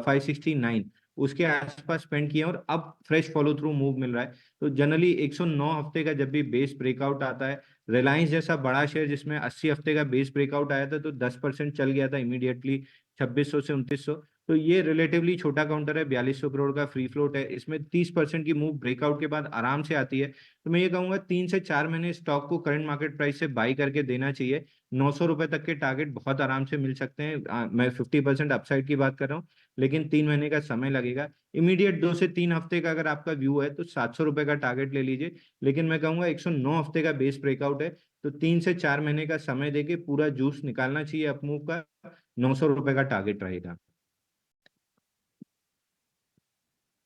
569 उसके आसपास स्पेंड किया, और अब फ्रेश फॉलो थ्रू मूव मिल रहा है। तो जनरली 109 हफ्ते का जब भी बेस ब्रेकआउट आता है, रिलायंस जैसा बड़ा शेयर जिसमें 80 हफ्ते का बेस ब्रेकआउट आया था तो 10% चल गया था इमीडिएटली 2600 से 2900। तो ये रिलेटिवली छोटा काउंटर है, 4200 करोड़ का फ्री फ्लोट है, इसमें 30% की मूव ब्रेकआउट के बाद आराम से आती है। तो मैं ये कहूंगा 3 से 4 महीने स्टॉक को करंट मार्केट प्राइस से बाई करके देना चाहिए। 900 रुपए तक के टारगेट बहुत आराम से मिल सकते हैं। मैं 50% अपसाइड की बात कर रहा हूँ, लेकिन 3 महीने का समय लगेगा। इमीडिएट 2 से 3 हफ्ते का अगर आपका व्यू है तो 700 रुपए का टारगेट ले लीजिए, लेकिन मैं कहूंगा 109 हफ्ते का बेस ब्रेकआउट है, तो 3 से 4 महीने का समय देके पूरा जूस निकालना चाहिए अपमूव का। 900 रुपए का टारगेट रहेगा।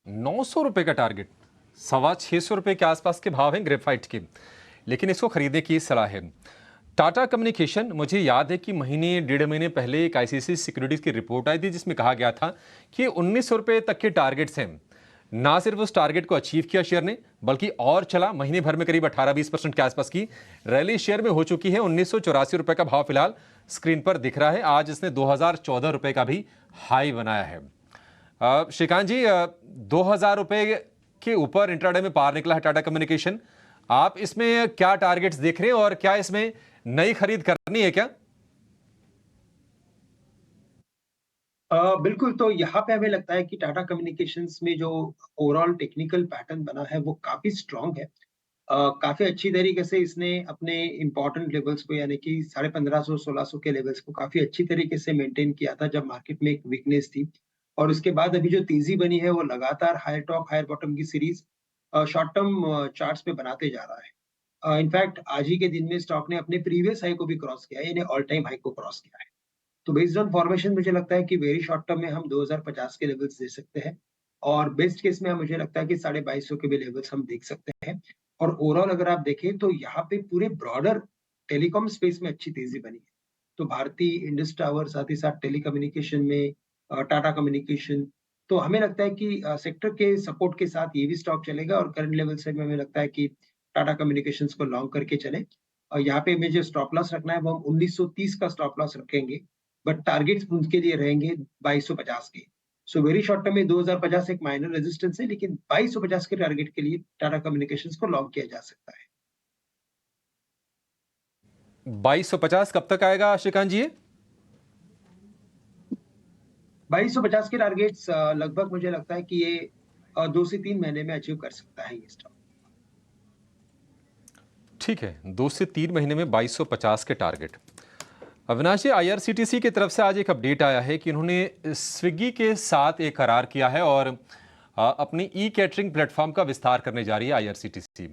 900 रुपए का टारगेट, 625 रुपए के आसपास के भाव हैं ग्रेफाइट के, लेकिन इसको खरीदने की सलाह है। टाटा कम्युनिकेशन, मुझे याद है कि महीने 1.5 महीने पहले एक आईसीसी सिक्योरिटीज की रिपोर्ट आई थी जिसमें कहा गया था कि 1900 रुपए तक के टारगेट्स हैं। ना सिर्फ उस टारगेट को अचीव किया शेयर ने, बल्कि और चला। महीने भर में करीब 18-20% के आसपास की रैली शेयर में हो चुकी है। 1984 रुपए का भाव फिलहाल स्क्रीन पर दिख रहा है। आज इसने 2014 रुपए का भी हाई बनाया है। श्रीकांत जी, 2000 रुपए के ऊपर इंट्राडे में पार निकला है टाटा कम्युनिकेशन। आप इसमें क्या टारगेट्स देख रहे हैं और क्या इसमें नई खरीद करनी है क्या? बिल्कुल, तो यहाँ पे हमें लगता है कि टाटा कम्युनिकेशंस में जो ओवरऑल टेक्निकल पैटर्न बना है वो काफ़ी स्ट्रॉन्ग है। काफ़ी अच्छी तरीके से इसने अपने इम्पोर्टेंट लेवल्स को यानी कि 1550-1600 के लेवल्स को काफ़ी अच्छी तरीके से मेंटेन किया था जब मार्केट में एक वीकनेस थी। और उसके बाद अभी जो तेज़ी बनी है वो लगातार हायर टॉप हायर बॉटम की सीरीज़ शॉर्ट टर्म चार्ट्स पे बनाते जा रहा है। इनफैक्ट आज ही के दिन में स्टॉक ने अपने प्रीवियस हाई को भी क्रॉस किया है, यानी ऑल टाइम हाई को क्रॉस किया है। तो बेस्ड ऑन फॉर्मेशन मुझे लगता है कि वेरी शॉर्ट टर्म में हम 2050 के लेवल्स दे सकते हैं, और बेस्ट केस में मुझे लगता है कि 2250 के भी लेवल्स हम देख सकते हैं। और ओवरऑल अगर आप देखें तो यहाँ पे पूरे ब्रॉडर टेलीकॉम स्पेस में अच्छी तेजी बनी है। तो भारती, इंडस टावर, साथ ही साथ टेलीकम्युनिकेशन में टाटा कम्युनिकेशन, तो हमें लगता है कि सेक्टर के सपोर्ट के साथ ये भी स्टॉक चलेगा, और करंट लेवल से हमें लगता है कि टाटा कम्युनिकेशंस को लॉन्ग करके चले। और यहाँ पे हमें जो स्टॉप लॉस रखना है वो हम 1930 का स्टॉप लॉस रखेंगे, बट टारगेट्स उनके लिए रहेंगे 2250 के। सो वेरी शॉर्ट टर्म में 2050 एक माइनर रेजिस्टेंस है, लेकिन 2250 के टारगेट के लिए टाटा कम्युनिकेशंस को लॉन्ग किया जा सकता है। 2250 कब तक आएगा श्रीकांत जी? 2250 के टारगेट्स लगभग मुझे लगता है कि ये 2 से 3 महीने में अचीव कर सकता है ये स्टॉक। ठीक है, 2 से 3 महीने में 2250 के टारगेट। अविनाश जी, आईआरसीटीसी की तरफ से आज एक अपडेट आया है कि उन्होंने स्विगी के साथ एक करार किया है और अपनी ई कैटरिंग प्लेटफॉर्म का विस्तार करने जा रही है आईआरसीटीसी।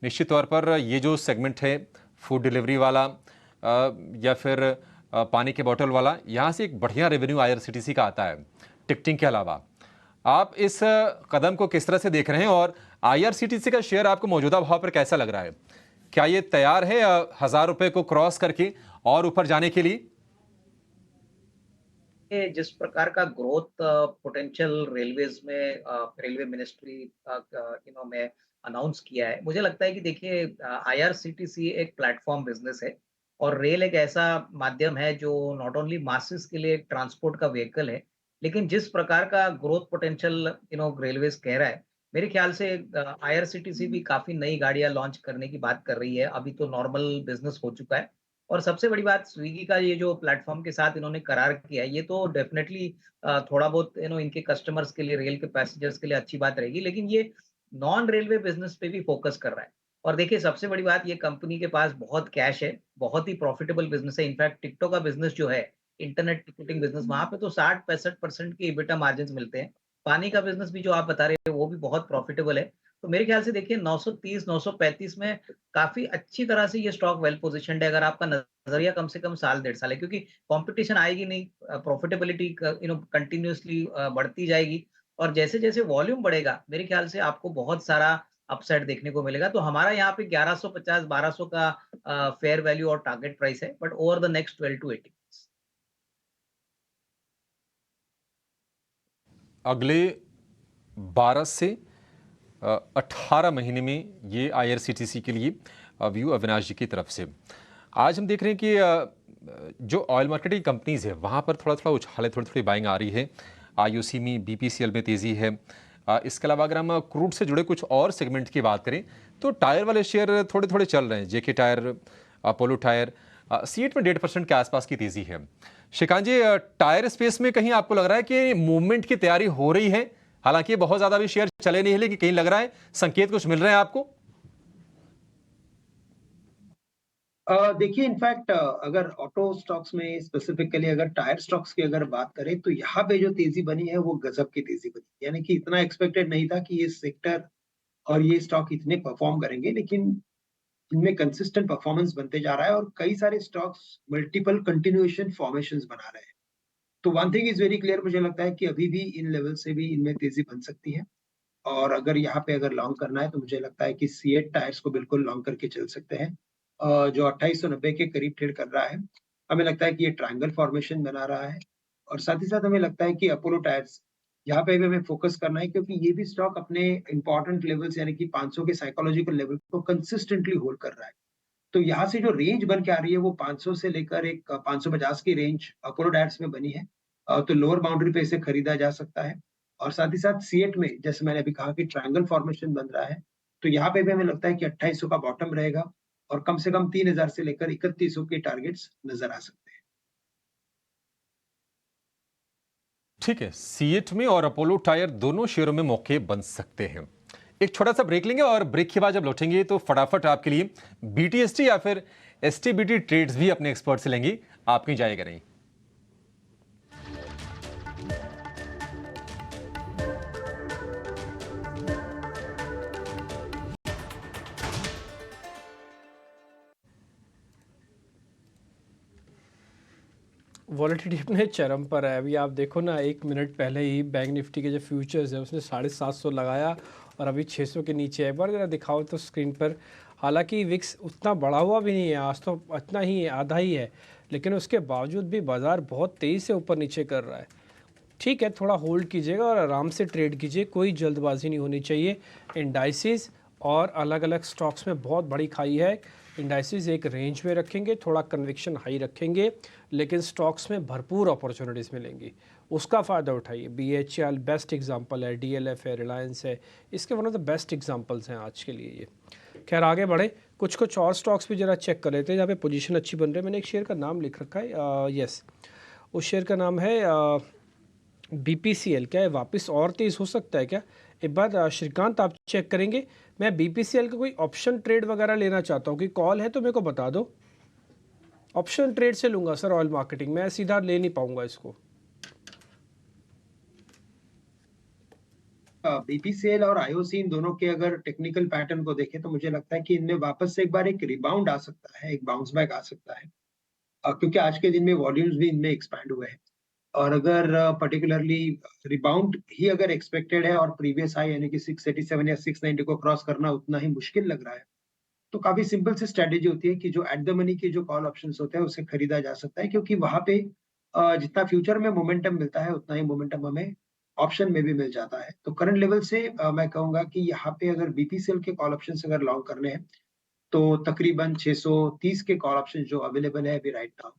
निश्चित तौर पर ये जो सेगमेंट है फूड डिलीवरी वाला या फिर पानी के बोतल वाला, यहाँ से एक बढ़िया रेवेन्यू आईआरसीटीसी का आता है टिकटिंग के अलावा। आप इस कदम को किस तरह से देख रहे हैं और आईआरसीटीसी का शेयर आपको मौजूदा भाव पर कैसा लग रहा है? क्या ये तैयार है 1000 रुपए को क्रॉस करके और ऊपर जाने के लिए? जिस प्रकार का ग्रोथ पोटेंशियल रेलवेज में रेलवे मिनिस्ट्री में अनाउंस किया है, मुझे लगता है कि देखिए आईआरसीटीसी एक प्लेटफॉर्म बिजनेस है और रेल एक ऐसा माध्यम है जो नॉट ओनली मासेस के लिए एक ट्रांसपोर्ट का व्हीकल है, लेकिन जिस प्रकार का ग्रोथ पोटेंशियल रेलवेज कह रहा है, मेरे ख्याल से आईआरसीटीसी भी काफी नई गाड़ियां लॉन्च करने की बात कर रही है। अभी तो नॉर्मल बिजनेस हो चुका है और सबसे बड़ी बात स्विगी का ये जो प्लेटफॉर्म के साथ इन्होंने करार किया है, ये तो डेफिनेटली थोड़ा बहुत इनके कस्टमर्स के लिए, रेल के पैसेंजर्स के लिए अच्छी बात रहेगी, लेकिन ये नॉन रेलवे बिजनेस पे भी फोकस कर रहा है। और देखिए सबसे बड़ी बात, ये कंपनी के पास बहुत कैश है, बहुत ही प्रॉफिटेबल बिजनेस है। इनफैक्ट टिकटॉक का बिजनेस जो है, इंटरनेट टिकटिंग बिजनेस, वहां पे तो 60-65% के इबिटा मार्जिन मिलते हैं। पानी का बिजनेस भी जो आप बता रहे हैं वो भी बहुत प्रॉफिटेबल है। तो मेरे ख्याल से देखिए 930 935 में काफी अच्छी तरह से ये स्टॉक वेल पोजिशन्ड है, अगर आपका नजरिया कम से कम साल 1.5 साल है, क्योंकि कंपटीशन आएगी नहीं, प्रॉफिटेबिलिटी कंटिन्यूअसली बढ़ती जाएगी, और जैसे जैसे वॉल्यूम बढ़ेगा मेरे ख्याल से आपको बहुत सारा अपसाइड देखने को मिलेगा। तो हमारा यहाँ पे 1150 1200 का फेयर वैल्यू और टारगेट प्राइस है, but over the next 12 to 18 months। अगले 12 से 18 महीने में ये IRCTC के लिए व्यू अविनाश जी की तरफ से। आज हम देख रहे हैं कि जो ऑयल मार्केटिंग कंपनीज है वहाँ पर थोड़ा थोड़ा उछाल है, थोड़ी थोड़ी बाइंग आ रही है। IOC में, BPCL में तेज़ी है। इसके अलावा अगर हम क्रूड से जुड़े कुछ और सेगमेंट की बात करें तो टायर वाले शेयर थोड़े थोड़े चल रहे हैं। JK tyre, Apollo tyre, CEAT में 1.5% के आसपास की तेज़ी है। श्रीकांत जी, टायर स्पेस में कहीं आपको लग रहा है कि मूवमेंट की तैयारी हो रही है? हालांकि बहुत ज़्यादा भी शेयर चले नहीं है, लेकिन कहीं लग रहा है संकेत कुछ मिल रहे हैं आपको? देखिए, इनफैक्ट अगर ऑटो स्टॉक्स में स्पेसिफिकली अगर टायर स्टॉक्स की अगर बात करें तो यहाँ पे जो तेजी बनी है वो गजब की तेजी बनी, यानी कि इतना एक्सपेक्टेड नहीं था कि ये सेक्टर और ये स्टॉक इतने परफॉर्म करेंगे, लेकिन इनमें कंसिस्टेंट परफॉर्मेंस बनते जा रहा है और कई सारे स्टॉक्स मल्टीपल कंटिन्यूएशन फॉर्मेशंस बना रहे हैं। तो one thing is very clear, मुझे लगता है कि अभी भी इन लेवल से भी इनमें तेजी बन सकती है, और अगर यहाँ पे अगर लॉन्ग करना है तो मुझे लगता है कि सीएट टायर्स को बिल्कुल लॉन्ग करके चल सकते हैं। जो 2890 के करीब ट्रेड कर रहा है, हमें लगता है कि ये ट्रायंगल फॉर्मेशन बना रहा है, और साथ ही साथ हमें लगता है कि अपोलो टायर्स यहाँ पे भी हमें फोकस करना है, क्योंकि ये भी स्टॉक अपने इंपॉर्टेंट लेवल्स यानी कि 500 के साइकोलॉजिकल लेवल को कंसिस्टेंटली होल्ड कर रहा है। तो यहाँ से जो रेंज बन के आ रही है वो 500 से लेकर एक 550 की रेंज अपोलो टायर्स में बनी है। तो लोअर बाउंड्री पे इसे खरीदा जा सकता है, और साथ ही साथ सीएट में जैसे मैंने अभी कहा कि ट्रायंगल फॉर्मेशन बन रहा है, तो यहाँ पे भी हमें लगता है कि 2800 का बॉटम रहेगा और कम से कम 3000 से लेकर 3100 के टारगेट्स नजर आ सकते हैं। ठीक है, सीएट में और अपोलो टायर दोनों शेयरों में मौके बन सकते हैं। एक छोटा सा ब्रेक लेंगे और ब्रेक के बाद जब लौटेंगे तो फटाफट आपके लिए BTST या फिर STBT ट्रेड्स भी अपने एक्सपर्ट से लेंगे। आप कहीं जाएगा नहीं। वॉलेटिलिटी अपने चरम पर है। अभी आप देखो ना, 1 मिनट पहले ही बैंक निफ्टी के जो फ्यूचर्स है उसने 750 लगाया और अभी 600 के नीचे है। एक बार जरा दिखाओ तो स्क्रीन पर। हालांकि विक्स उतना बढ़ा हुआ भी नहीं है, आज तो इतना ही है, आधा ही है, लेकिन उसके बावजूद भी बाज़ार बहुत तेज़ी से ऊपर नीचे कर रहा है। ठीक है, थोड़ा होल्ड कीजिएगा और आराम से ट्रेड कीजिए, कोई जल्दबाजी नहीं होनी चाहिए। इंडाइसिस और अलग अलग स्टॉक्स में बहुत बड़ी खाई है। इंडाइसिस एक रेंज में रखेंगे, थोड़ा कन्विक्शन हाई रखेंगे, लेकिन स्टॉक्स में भरपूर अपॉर्चुनिटीज़ मिलेंगी, उसका फ़ायदा उठाइए। BHEL बेस्ट एग्जांपल है, DLF है, रिलायंस है, इसके one of the best examples हैं आज के लिए ये। खैर आगे बढ़े, कुछ और स्टॉक्स भी ज़रा चेक कर लेते हैं जहाँ पे पोजीशन अच्छी बन रही है। मैंने एक शेयर का नाम लिख रखा है, यस, उस शेयर का नाम है BPCL। क्या है वापस और तेज़ हो सकता है क्या? एक बार श्रीकांत आप चेक करेंगे। मैं BPCL का कोई ऑप्शन ट्रेड वगैरह लेना चाहता हूँ, कि कॉल है तो मेरे को बता दो। ऑप्शन ट्रेड से लूँगा सर ऑयल मार्केटिंग, मैं सीधा ले नहीं पाऊँगा इसको। BPCL और IOC इन दोनों के अगर टेक्निकल पैटर्न को देखें तो मुझे लगता है कि इनमें वापस से एक बार एक रिबाउंड आ सकता है, एक बाउंस बैक आ सकता है, क्योंकि आज के दिन में वॉल्यूम्स भी इनमें एक्सपैंड हुए हैं, और अगर पर्टिकुलरली रिबाउंड ही अगर एक्सपेक्टेड है और प्रीवियस हाई यानी कि 687 या 690 को क्रॉस करना उतना ही मुश्किल लग रहा है, तो काफी सिंपल सी स्ट्रेटेजी होती है कि जो एट द मनी के जो कॉल ऑप्शंस होते हैं उसे खरीदा जा सकता है, क्योंकि वहां पे जितना फ्यूचर में मोमेंटम मिलता है उतना ही मोमेंटम हमें ऑप्शन में भी मिल जाता है। तो करंट लेवल से मैं कहूंगा कि यहाँ पे अगर BPCL के कॉल ऑप्शंस अगर लॉन्ग करने हैं तो तकरीबन 630 के कॉल ऑप्शन जो अवेलेबल है अभी राइट नाउ,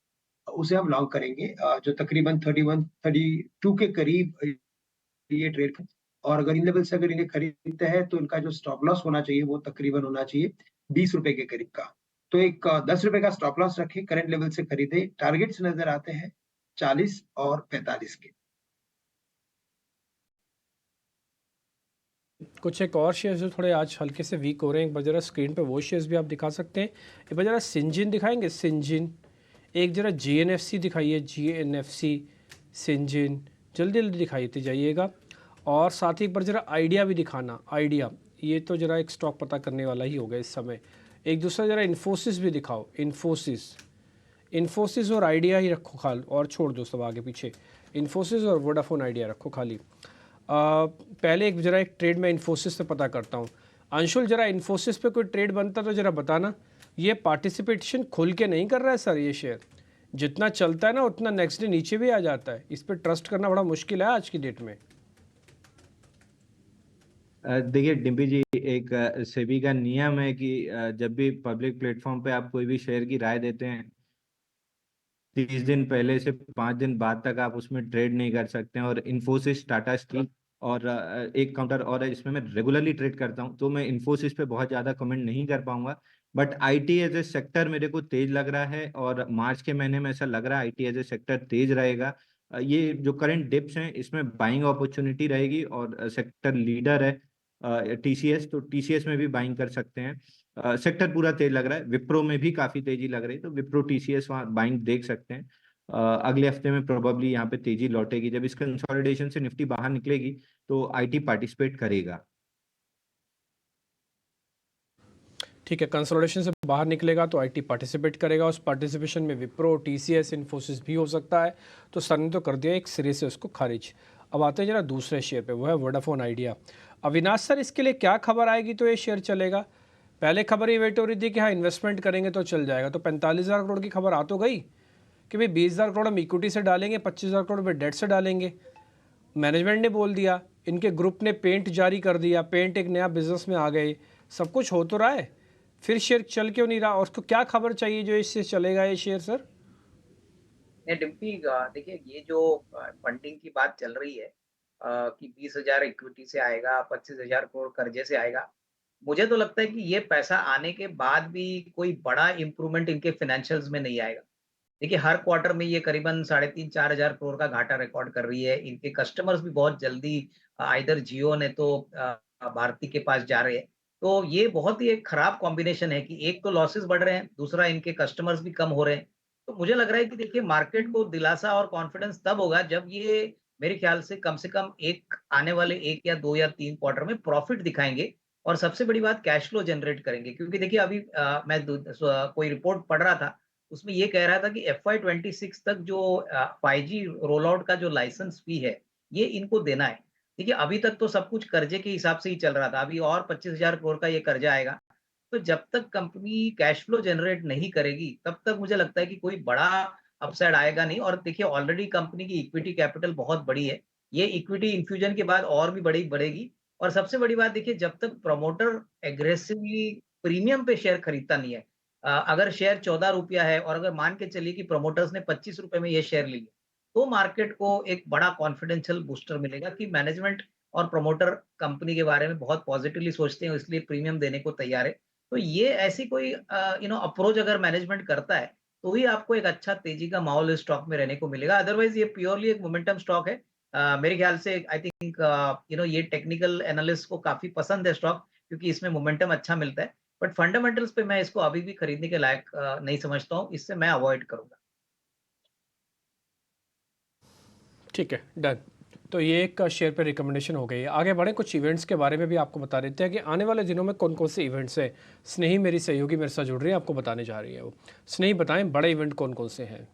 उसे हम लॉन्ग करेंगे, जो तकरीबन 32 के करीब ये ट्रेड। और अगर इन लेवल से अगर इन्हें खरीदते हैं तो इनका जो स्टॉप लॉस होना चाहिए वो तकरीबन होना चाहिए 20 रुपए के करीब का। तो एक 10 रुपए का स्टॉप लॉस रखे, करंट लेवल से खरीदे। टारगेट्स नजर आते हैं 40 और 45 के। कुछ एक और शेयर्स जो थोड़े आज हल्के से वीक हो रहे हैं, एक बार जरा स्क्रीन पे वो शेयर्स भी आप दिखा सकते हैं। एक बार जरा सिंजिन दिखाएंगे, सिंजिन। एक जरा GNFC दिखाइए, GNFC, सिंजिन, जल्दी जल्दी दिखाते जाइएगा। और साथ ही एक बार जरा आइडिया भी दिखाना, आइडिया। ये तो ज़रा एक स्टॉक पता करने वाला ही होगा इस समय। एक दूसरा ज़रा इन्फोसिस भी दिखाओ। इन्फोसिस और आइडिया ही रखो खाली, और छोड़ दो सब आगे पीछे। इन्फोसिस और वोडाफोन आइडिया रखो खाली। पहले ज़रा एक ट्रेड में इन्फोसिस से पता करता हूँ। अंशुल, ज़रा इन्फोसिस पे कोई ट्रेड बनता तो ज़रा बताना। ये पार्टिसिपेशन खुल के नहीं कर रहा है सर, ये शेयर जितना चलता है ना उतना नेक्स्ट डे नीचे भी आ जाता है। इस पर ट्रस्ट करना बड़ा मुश्किल है आज की डेट में। देखिए डिम्पी जी, एक सेबी का नियम है कि जब भी पब्लिक प्लेटफॉर्म पे आप कोई भी शेयर की राय देते हैं 30 दिन पहले से 5 दिन बाद तक आप उसमें ट्रेड नहीं कर सकते हैं। और इन्फोसिस, टाटा स्टील और एक काउंटर और है जिसमें मैं रेगुलरली ट्रेड करता हूं, तो मैं इन्फोसिस पे बहुत ज़्यादा कमेंट नहीं कर पाऊंगा। But IT as a sector मेरे को तेज लग रहा है, और मार्च के महीने में ऐसा लग रहा है आईटी एज ए सेक्टर तेज रहेगा। ये जो करंट डिप्स हैं इसमें बाइंग अपॉर्चुनिटी रहेगी, और सेक्टर लीडर है टीसीएस, तो टीसीएस में भी बाइंग कर सकते हैं। सेक्टर पूरा तेज लग रहा है। विप्रो में भी काफी तेजी लग रही है, तो विप्रो टीसीएस वहाँ बाइंग देख सकते हैं। अगले हफ्ते में प्रोबेबली यहाँ पे तेजी लौटेगी। जब इस कंसोलिडेशन से निफ्टी बाहर निकलेगी तो आईटी पार्टिसिपेट करेगा। ठीक है, कंसोलिडेशन से बाहर निकलेगा तो आईटी पार्टिसिपेट करेगा। उस पार्टिसिपेशन में विप्रो, टीसीएस, इन्फोसिस भी हो सकता है। तो सर ने तो कर दिया एक सिरे से उसको खारिज। अब आते हैं जरा दूसरे शेयर पे, वो है वोडाफोन आइडिया। अविनाश सर, इसके लिए क्या खबर आएगी तो ये शेयर चलेगा? पहले खबर ये वेट हो रही थी कि हाँ इन्वेस्टमेंट करेंगे तो चल जाएगा, तो 45,000 करोड़ की खबर आ तो गई कि भाई 20,000 करोड़ हम इक्विटी से डालेंगे, 25,000 करोड़ रुपये डेट से डालेंगे। मैनेजमेंट ने बोल दिया, इनके ग्रुप ने पेंट जारी कर दिया, पेंट एक नया बिजनेस में आ गए, सब कुछ हो तो रहा है, फिर शेयर चल क्यों नहीं रहा? और उसको क्या खबर चाहिए जो इससे चलेगा ये शेयर सर? डिम्पी, देखिए ये जो फंडिंग की बात चल रही है कि 20,000 इक्विटी से आएगा, 25,000 करोड़ कर्जे से आएगा, मुझे तो लगता है कि ये पैसा आने के बाद भी कोई बड़ा इम्प्रूवमेंट इनके फाइनेंशियल्स में नहीं आएगा। देखिए हर क्वार्टर में ये करीबन 3,500-4 हजार करोड़ का घाटा रिकॉर्ड कर रही है। इनके कस्टमर्स भी बहुत जल्दी आइदर जियो ने तो भारती के पास जा रहे हैं। तो ये बहुत ही एक खराब कॉम्बिनेशन है कि एक तो लॉसेस बढ़ रहे हैं, दूसरा इनके कस्टमर्स भी कम हो रहे हैं। तो मुझे लग रहा है कि देखिए मार्केट को दिलासा और कॉन्फिडेंस तब होगा जब ये मेरे ख्याल से कम एक आने वाले 1 या 2 या 3 क्वार्टर में प्रॉफिट दिखाएँगे और सबसे बड़ी बात कैश फ्लो जनरेट करेंगे। क्योंकि देखिए अभी मैं कोई रिपोर्ट पढ़ रहा था, उसमें ये कह रहा था कि FY 26 तक जो 5G रोल आउट का जो लाइसेंस फी है, ये इनको देना है। देखिए अभी तक तो सब कुछ कर्जे के हिसाब से ही चल रहा था, अभी और 25,000 करोड़ का ये कर्जा आएगा। तो जब तक कंपनी कैश फ्लो जनरेट नहीं करेगी, तब तक मुझे लगता है कि कोई बड़ा अपसाइड आएगा नहीं। और देखिए ऑलरेडी कंपनी की इक्विटी कैपिटल बहुत बड़ी है, ये इक्विटी इन्फ्यूजन के बाद और भी बढ़ेगी। और सबसे बड़ी बात देखिए, जब तक प्रमोटर एग्रेसिवली प्रीमियम पे शेयर खरीदता नहीं है, अगर शेयर 14 रुपया है और अगर मान के चलिए कि प्रमोटर्स ने 25 रुपए में ये शेयर ले लिया, तो मार्केट को एक बड़ा कॉन्फिडेंशियल बूस्टर मिलेगा कि मैनेजमेंट और प्रमोटर कंपनी के बारे में बहुत पॉजिटिवली सोचते हैं, इसलिए प्रीमियम देने को तैयार है। तो ये ऐसी कोई अप्रोच अगर मैनेजमेंट करता है, तो ही आपको एक अच्छा तेजी का माहौल इस स्टॉक में रहने को मिलेगा। अदरवाइज ये प्योरली एक मोमेंटम स्टॉक है। मेरे ख्याल से आई थिंक ये टेक्निकल एनालिस्ट को काफी पसंद है स्टॉक, क्योंकि इसमें मोमेंटम अच्छा मिलता है। बट फंडामेंटल्स पे मैं इसको अभी भी खरीदने के लायक नहीं समझता हूँ, इससे मैं अवॉइड करूंगा। ठीक है, डन। तो ये एक शेयर पे रिकमेंडेशन हो गई है। आगे बढ़े, कुछ इवेंट्स के बारे में भी आपको बता देते हैं कि आने वाले दिनों में कौन कौन से इवेंट्स हैं। स्नेही मेरी सहयोगी मेरे साथ जुड़ रही है, आपको बताने जा रही है वो। स्नेही बताएं बड़े इवेंट कौन कौन से हैं?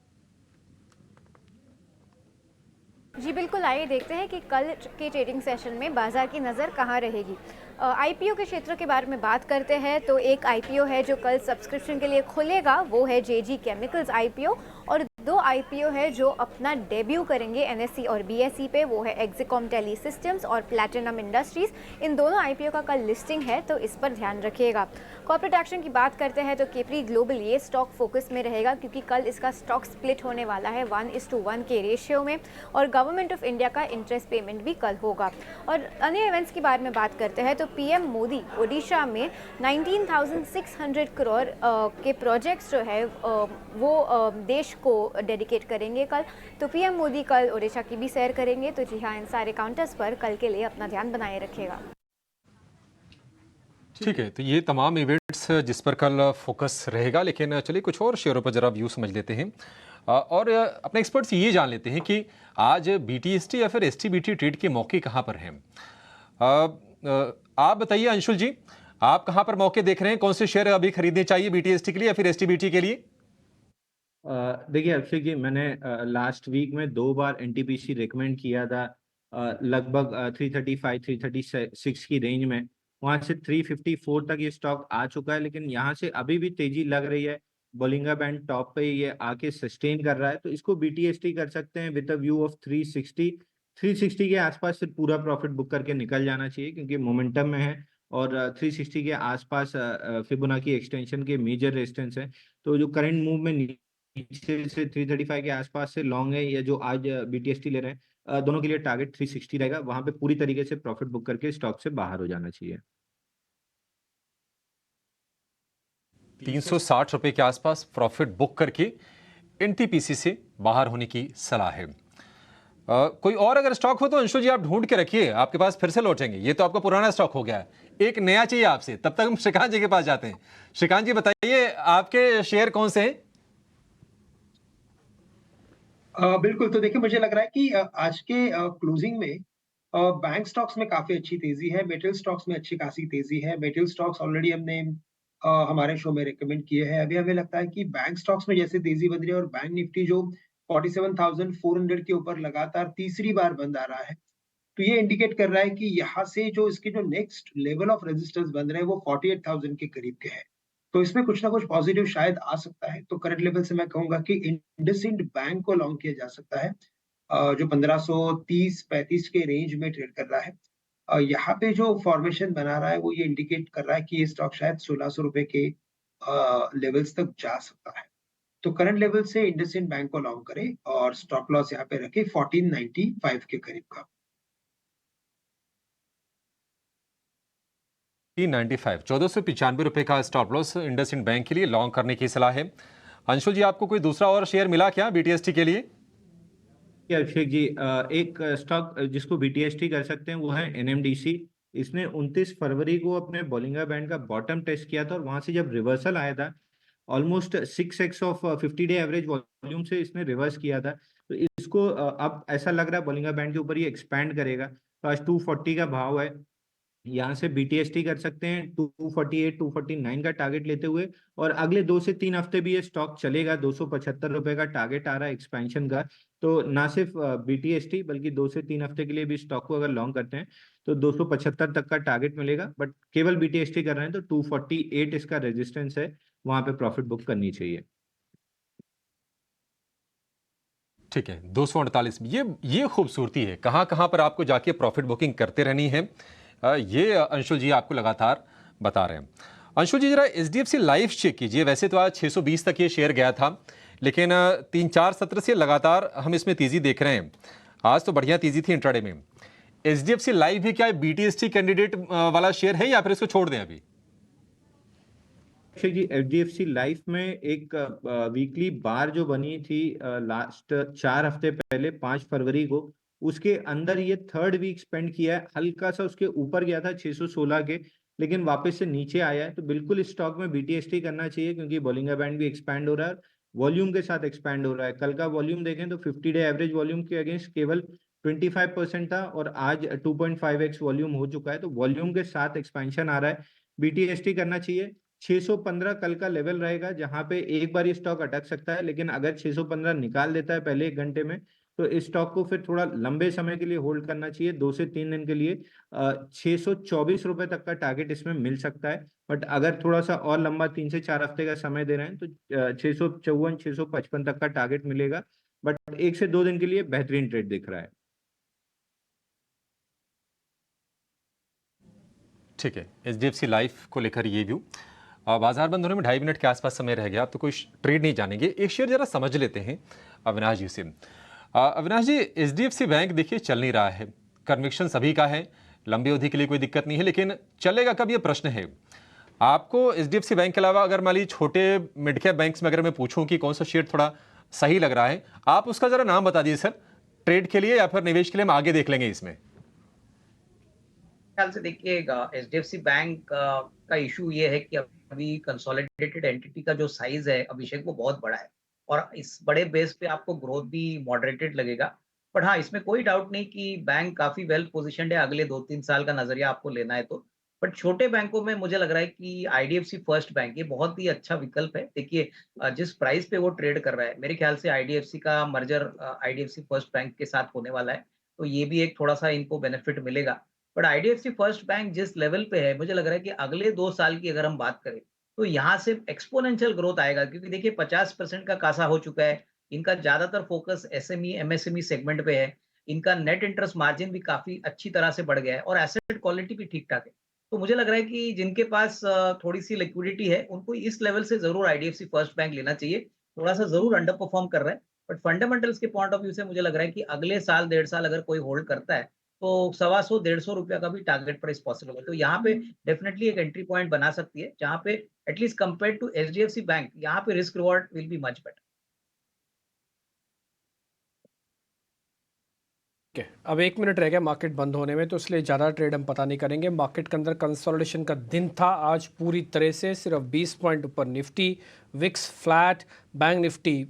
जी बिल्कुल, आइए देखते हैं कि कल के ट्रेडिंग सेशन में बाजार की नज़र कहाँ रहेगी। आईपीओ के क्षेत्र के बारे में बात करते हैं तो एक आईपीओ है जो कल सब्सक्रिप्शन के लिए खुलेगा, वो है जेजी केमिकल्स आईपीओ। और 2 आईपीओ है जो अपना डेब्यू करेंगे एनएससी और बीएसई पे, वो है एक्सिकॉम टेली सिस्टम्स और प्लैटिनम इंडस्ट्रीज़। इन दोनों आईपीओ का कल लिस्टिंग है, तो इस पर ध्यान रखिएगा। कॉर्पोरेट एक्शन की बात करते हैं तो केपरी ग्लोबल ये स्टॉक फोकस में रहेगा, क्योंकि कल इसका स्टॉक स्प्लिट होने वाला है 1:1 के रेशियो में, और गवर्नमेंट ऑफ इंडिया का इंटरेस्ट पेमेंट भी कल होगा। और अन्य इवेंट्स के बारे में बात करते हैं तो पीएम मोदी ओडिशा में 19,600 करोड़ के प्रोजेक्ट्स जो है वो देश को डेडिकेट करेंगे कल। तो पीएम मोदी कल ओडिशा की भी सैर करेंगे। तो जी हाँ, इन सारे काउंटर्स पर कल के लिए अपना ध्यान बनाए रखिएगा। ठीक है, तो ये तमाम इवेंट्स जिस पर कल फोकस रहेगा। लेकिन चलिए कुछ और शेयरों पर जरा व्यू समझ लेते हैं और अपने एक्सपर्ट से ये जान लेते हैं कि आज बीटीएसटी या फिर एसटीबीटी ट्रेड के मौके कहाँ पर हैं। आप बताइए अंशुल जी, आप कहाँ पर मौके देख रहे हैं? कौन से शेयर अभी खरीदने चाहिए बीटीएसटी के लिए या फिर एसटीबीटी के लिए? देखिए अभिषेक जी, मैंने लास्ट वीक में 2 बार एनटीपीसी रिकमेंड किया था, लगभग 335 336 की रेंज में। वहां से 354 तक ये स्टॉक आ चुका है, लेकिन यहाँ से अभी भी तेजी लग रही है। बोलिंगा बैंड टॉप पे ये आके सस्टेन कर रहा है, तो इसको बीटीएसटी कर सकते हैं विद अ व्यू ऑफ 360 के आसपास से पूरा प्रॉफिट बुक करके निकल जाना चाहिए, क्योंकि मोमेंटम में है। और 360 के आसपास फिबोनाची एक्सटेंशन के मेजर रेजिस्टेंस है। तो जो करंट मूव में नीचे से 335 के आसपास से लॉन्ग है, या जो आज बीटीएसटी ले रहे हैं, दोनों के लिए टारगेट 360 रहेगा। वहां पे पूरी तरीके से प्रॉफिट बुक करके स्टॉक से बाहर हो जाना चाहिए। 360 रुपए के आसपास प्रॉफिट बुक करके एनटीपीसी से बाहर होने की सलाह है। कोई और अगर स्टॉक हो तो अंशु जी आप ढूंढ के रखिए, आपके पास फिर से लौटेंगे। ये तो आपका पुराना स्टॉक हो गया है, एक नया चाहिए आपसे। तब तक हम श्रीकांत जी के पास जाते हैं। श्रीकांत जी बताइए, आपके शेयर कौन से हैं? बिल्कुल, तो देखिए मुझे लग रहा है कि आज के क्लोजिंग में बैंक स्टॉक्स में काफ़ी अच्छी तेज़ी है, मेटल स्टॉक्स में अच्छी खासी तेज़ी है। मेटल स्टॉक्स ऑलरेडी हमने हमारे शो में रिकमेंड किए हैं। अभी हमें लगता है कि बैंक स्टॉक्स में जैसे तेज़ी बन रही है और बैंक निफ्टी जो 47,400 के ऊपर लगातार तीसरी बार बंद आ रहा है, तो ये इंडिकेट कर रहा है कि यहाँ से जो इसके जो नेक्स्ट लेवल ऑफ रेजिस्टेंस बन रहे हैं वो 48,000 के करीब के हैं। तो इसमें कुछ ना कुछ पॉजिटिव शायद आ सकता है। तो करंट लेवल से मैं कहूँगा कि इंडसइंड बैंक को लॉन्ग किया जा सकता है, जो 1530-35 के रेंज में ट्रेड कर रहा है। यहाँ पे जो फॉर्मेशन बना रहा है वो ये इंडिकेट कर रहा है कि ये स्टॉक शायद 1600 रुपए के लेवल्स तक जा सकता है। तो करंट लेवल से इंडसइंड बैंक को लॉन्ग करें और स्टॉप लॉस यहाँ पे रखें 1495 के करीब का। 395 1495 रुपए का स्टॉप लॉस इंडसइंड बैंक के लिए लॉन्ग करने की सलाह है। अंशुल जी, आपको कोई दूसरा और शेयर मिला क्या बीटीएसटी के लिए? अभिषेक जी, एक स्टॉक जिसको बीटीएसटी कर सकते हैं वो है एनएमडीसी। इसने 29 फरवरी को अपने बोलिंगा बैंड का बॉटम टेस्ट किया था, और वहां से जब रिवर्सल आया था almost 6x of 50 day average volume से इसने रिवर्स किया था। तो इसको अब ऐसा लग रहा है बोलिंगा बैंड के ऊपर ये एक्सपैंड करेगा। तो आज 240 का भाव है, यहाँ से बीटीएसटी कर सकते हैं 248 249 का टारगेट लेते हुए। और अगले 2 से 3 हफ्ते भी ये स्टॉक चलेगा। 275 रुपए का टारगेट आ रहा है एक्सपेंशन का। तो ना सिर्फ बीटीएसटी बल्कि 2 से 3 हफ्ते के लिए भी स्टॉक को अगर लॉन्ग करते हैं तो 275 तक का टारगेट मिलेगा। बट केवल बीटीएसटी कर रहे हैं तो 248 इसका रेजिस्टेंस है, वहां पे प्रॉफिट बुक करनी चाहिए। ठीक है, 248। ये खूबसूरती है, कहाँ कहाँ पर आपको जाके प्रॉफिट बुकिंग करते रहनी है, ये अंशुल जी आपको लगातार बता रहे हैं। अंशुल जी, जरा एचडीएफसी लाइफ चेक कीजिए। वैसे तो आज 620 तक ये शेयर गया था, लेकिन 3-4 सत्र से लगातार हम इसमें तेजी देख रहे हैं। आज तो बढ़िया तेजी थी इंट्राडे में। एचडीएफसी लाइफ भी क्या बीटीएसटी कैंडिडेट वाला शेयर है या फिर इसको छोड़ दें अभी? अक्षय जी, एचडीएफसी लाइफ में एक वीकली बार जो बनी थी लास्ट 4 हफ्ते पहले 5 फरवरी को, उसके अंदर ये थर्ड वीक स्पेंड किया है। हल्का सा उसके ऊपर गया था 616 के, लेकिन वापस से नीचे आया है। तो बिल्कुल इस स्टॉक में बीटीएसटी करना चाहिए, क्योंकि बोलिंगा बैंड भी एक्सपैंड हो रहा है, वॉल्यूम के साथ एक्सपैंड हो रहा है। कल का वॉल्यूम देखें तो 50 डे एवरेज वॉल्यूम के अगेंस्ट केवल 25% था, और आज 2.5x वॉल्यूम हो चुका है। तो वॉल्यूम के साथ एक्सपेंशन आ रहा है, बीटीएसटी करना चाहिए। 615 कल का लेवल रहेगा, जहां पे एक बार ये स्टॉक अटक सकता है, लेकिन अगर 615 निकाल देता है पहले 1 घंटे में, तो इस स्टॉक को फिर थोड़ा लंबे समय के लिए होल्ड करना चाहिए। 2 से 3 दिन के लिए 624 रुपए तक का टारगेट इसमें मिल सकता है। बट अगर थोड़ा सा और लंबा 3 से 4 हफ्ते का समय दे रहे हैं तो 654 655 तक का टारगेट मिलेगा। बट 1 से 2 दिन के लिए बेहतरीन ट्रेड दिख रहा है। ठीक है, एचडीएफसी लाइफ को लेकर ये व्यू। बाजार बंद होने में 2.5 मिनट के आसपास समय रह गया, अब तो कोई ट्रेड नहीं जानेंगे। एक शेयर जरा समझ लेते हैं अविनाश जी से। अविनाश जी, एचडीएफसी बैंक देखिए चल नहीं रहा है, कन्विक्शन सभी का है, लंबी अवधि के लिए कोई दिक्कत नहीं है, लेकिन चलेगा कब ये प्रश्न है। आपको एचडीएफसी बैंक के अलावा अगर मान लीजिए छोटे मिड कैप बैंक्स में अगर मैं पूछूं कि कौन सा शेयर थोड़ा सही लग रहा है, आप उसका जरा नाम बता दीजिए सर, ट्रेड के लिए या फिर निवेश के लिए हम आगे देख लेंगे इसमें। ख्याल से देखिएगा, एचडीएफसी बैंक का इशू ये है कि अभी कंसोलिडेटेड एंटिटी का जो साइज है अभिषेक, वो बहुत बड़ा है, और इस बड़े बेस पे आपको ग्रोथ भी मॉडरेटेड लगेगा। बट हाँ, इसमें कोई डाउट नहीं कि बैंक काफ़ी वेल पोज़िशन्ड है अगले 2-3 साल का नज़रिया आपको लेना है तो। बट छोटे बैंकों में मुझे लग रहा है कि आईडीएफसी फर्स्ट बैंक ये बहुत ही अच्छा विकल्प है। देखिए जिस प्राइस पे वो ट्रेड कर रहा है, मेरे ख्याल से आईडीएफसी का मर्जर आईडीएफसी फर्स्ट बैंक के साथ होने वाला है, तो ये भी एक थोड़ा-सा इनको बेनिफिट मिलेगा। बट आईडीएफसी फर्स्ट बैंक जिस लेवल पे है, मुझे लग रहा है कि अगले 2 साल की अगर हम बात करें, तो यहाँ से एक्स्पोनेंशियल ग्रोथ आएगा क्योंकि देखिए 50% का कासा हो चुका है। इनका ज़्यादातर फ़ोकस एसएमई, एमएसएमई सेगमेंट पे है। इनका नेट इंटरेस्ट मार्जिन भी काफ़ी अच्छी तरह से बढ़ गया है और एसेट क्वालिटी भी ठीक-ठाक है। तो मुझे लग रहा है कि जिनके पास थोड़ी-सी लिक्विडिटी है, उनको इस लेवल से ज़रूर आईडीएफसी फर्स्ट बैंक लेना चाहिए। थोड़ा-सा ज़रूर अंडर परफ़ॉर्म कर रहा है, बट फंडामेंटल्स के पॉइंट ऑफ व्यू से मुझे लग रहा है कि अगले साल, डेढ़ साल अगर कोई होल्ड करता है, तो ₹125 ₹150 का भी टारगेट प्राइस पॉसिबल है। तो यहाँ पे डेफिनिटली एक एंट्री पॉइंट बना सकती है, जहाँ पे at least compared to HDFC bank, यहाँ पे risk reward will be much better. Okay, अब 1 मिनट रह गया मार्केट बंद होने में, तो इसलिए ज़्यादा ट्रेड हम पता नहीं करेंगे। मार्केट के अंदर कंसोलिडेशन का दिन था आज पूरी तरह से, सिर्फ 20 पॉइंट ऊपर Nifty, VIX flat, bank Nifty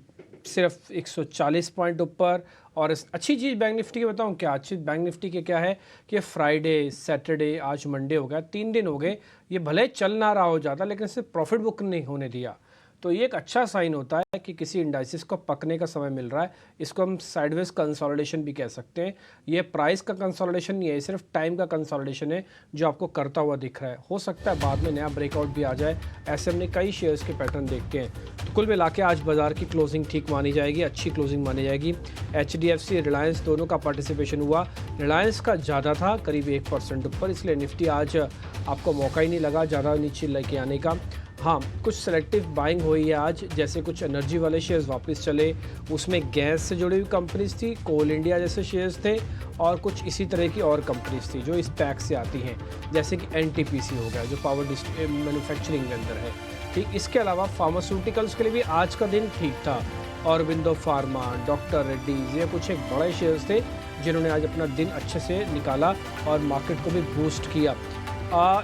सिर्फ 140 पॉइंट ऊपर। और अच्छी चीज़ बैंक निफ्टी की बताऊं क्या, अच्छी बैंक निफ्टी की क्या है कि फ्राइडे, सैटरडे, आज मंडे हो गया, 3 दिन हो गए, ये भले चल ना रहा हो ज़्यादा लेकिन सिर्फ प्रॉफिट बुक नहीं होने दिया। तो ये एक अच्छा साइन होता है कि किसी इंडाइसिस को पकने का समय मिल रहा है। इसको हम साइडवेज कंसोलिडेशन भी कह सकते हैं। ये प्राइस का कंसोलिडेशन नहीं है, सिर्फ टाइम का कंसोलिडेशन है जो आपको करता हुआ दिख रहा है। हो सकता है बाद में नया ब्रेकआउट भी आ जाए, ऐसे हमने कई शेयर्स के पैटर्न देखते हैं। तो कुल मिला के आज बाजार की क्लोजिंग ठीक मानी जाएगी, अच्छी क्लोजिंग मानी जाएगी। HDFC, रिलायंस दोनों का पार्टिसिपेशन हुआ, रिलायंस का ज़्यादा था, करीब 1% ऊपर, इसलिए निफ्टी आज आपको मौका ही नहीं लगा ज़्यादा नीचे लेके आने का। हाँ, कुछ सेलेक्टिव बाइंग हुई है आज, जैसे कुछ एनर्जी वाले शेयर्स वापस चले, उसमें गैस से जुड़ी हुई कंपनीज थी, कोल इंडिया जैसे शेयर्स थे, और कुछ इसी तरह की और कंपनीज थी जो इस पैक से आती हैं, जैसे कि NTPC हो गया जो पावर मैन्युफैक्चरिंग के अंदर है। ठीक, इसके अलावा फार्मास्यूटिकल्स के लिए भी आज का दिन ठीक था। ऑरबिंदो फार्मा, डॉक्टर रेड्डीज, ये कुछ एक बड़े शेयर्स थे जिन्होंने आज अपना दिन अच्छे से निकाला और मार्केट को भी बूस्ट किया।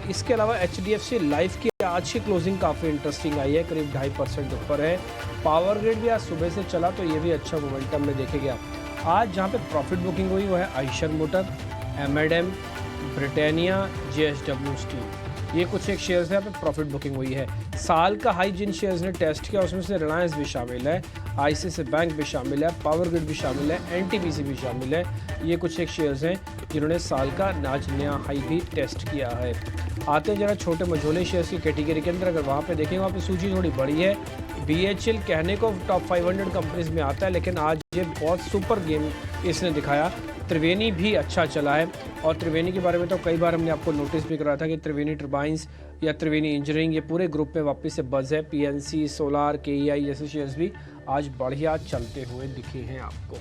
इसके अलावा HDFC लाइफ की आज की क्लोजिंग काफ़ी इंटरेस्टिंग आई है, करीब 2.5% ऊपर है। पावर ग्रिड भी आज सुबह से चला तो ये भी अच्छा मोमेंटम में देखे गया। आज जहाँ पे प्रॉफिट बुकिंग हुई वो है Eicher motor, M&M, Britannia, JSW steel, ये कुछ एक शेयर्स हैं यहाँ पे प्रॉफिट बुकिंग हुई है। साल का हाई जिन शेयर्स ने टेस्ट किया उसमें से रिलायंस भी शामिल है, ICICI बैंक भी शामिल है, पावर ग्रिड भी शामिल है, NTPC भी शामिल है। ये कुछ एक शेयर्स हैं जिन्होंने साल का आज नया हाई भी टेस्ट किया है। आते हैं जरा छोटे मझोले शेयर्स की कैटेगरी के अंदर, अगर वहाँ पे देखें वहाँ पे सूची थोड़ी बड़ी है। BHEL कहने को टॉप 500 कंपनीज में आता है, लेकिन आज ये बहुत सुपर गेम इसने दिखाया। त्रिवेणी भी अच्छा चला है, और त्रिवेणी के बारे में तो कई बार हमने आपको नोटिस भी करा था कि त्रिवेणी टर्बाइंस या त्रिवेणी इंजीनियरिंग ये पूरे ग्रुप में वापस से बज़ है। PNC, सोलार, KEI जैसे शेयर्स भी आज बढ़िया चलते हुए दिखे हैं आपको।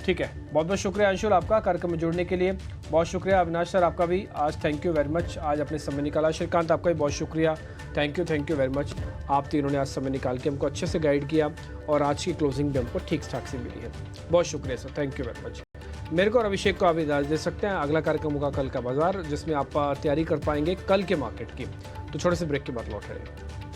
ठीक है, बहुत बहुत शुक्रिया अंशुल आपका कार्यक्रम में जुड़ने के लिए। बहुत शुक्रिया अविनाश सर आपका भी, आज थैंक यू वेरी मच, आज अपने समय निकाला। श्रीकांत आपका भी बहुत शुक्रिया, थैंक यू वेरी मच। आप तीनों ने आज समय निकाल के हमको अच्छे से गाइड किया और आज की क्लोजिंग भी हमको ठीक ठाक से मिली है। बहुत शुक्रिया sir, thank you very much. मेरे को और अभिषेक को आप इजाज़त दे सकते हैं। अगला कार्यक्रम होगा कल का बाजार, जिसमें आप तैयारी कर पाएंगे कल के मार्केट की। तो छोटे से ब्रेक के बाद लौट रहे हैं।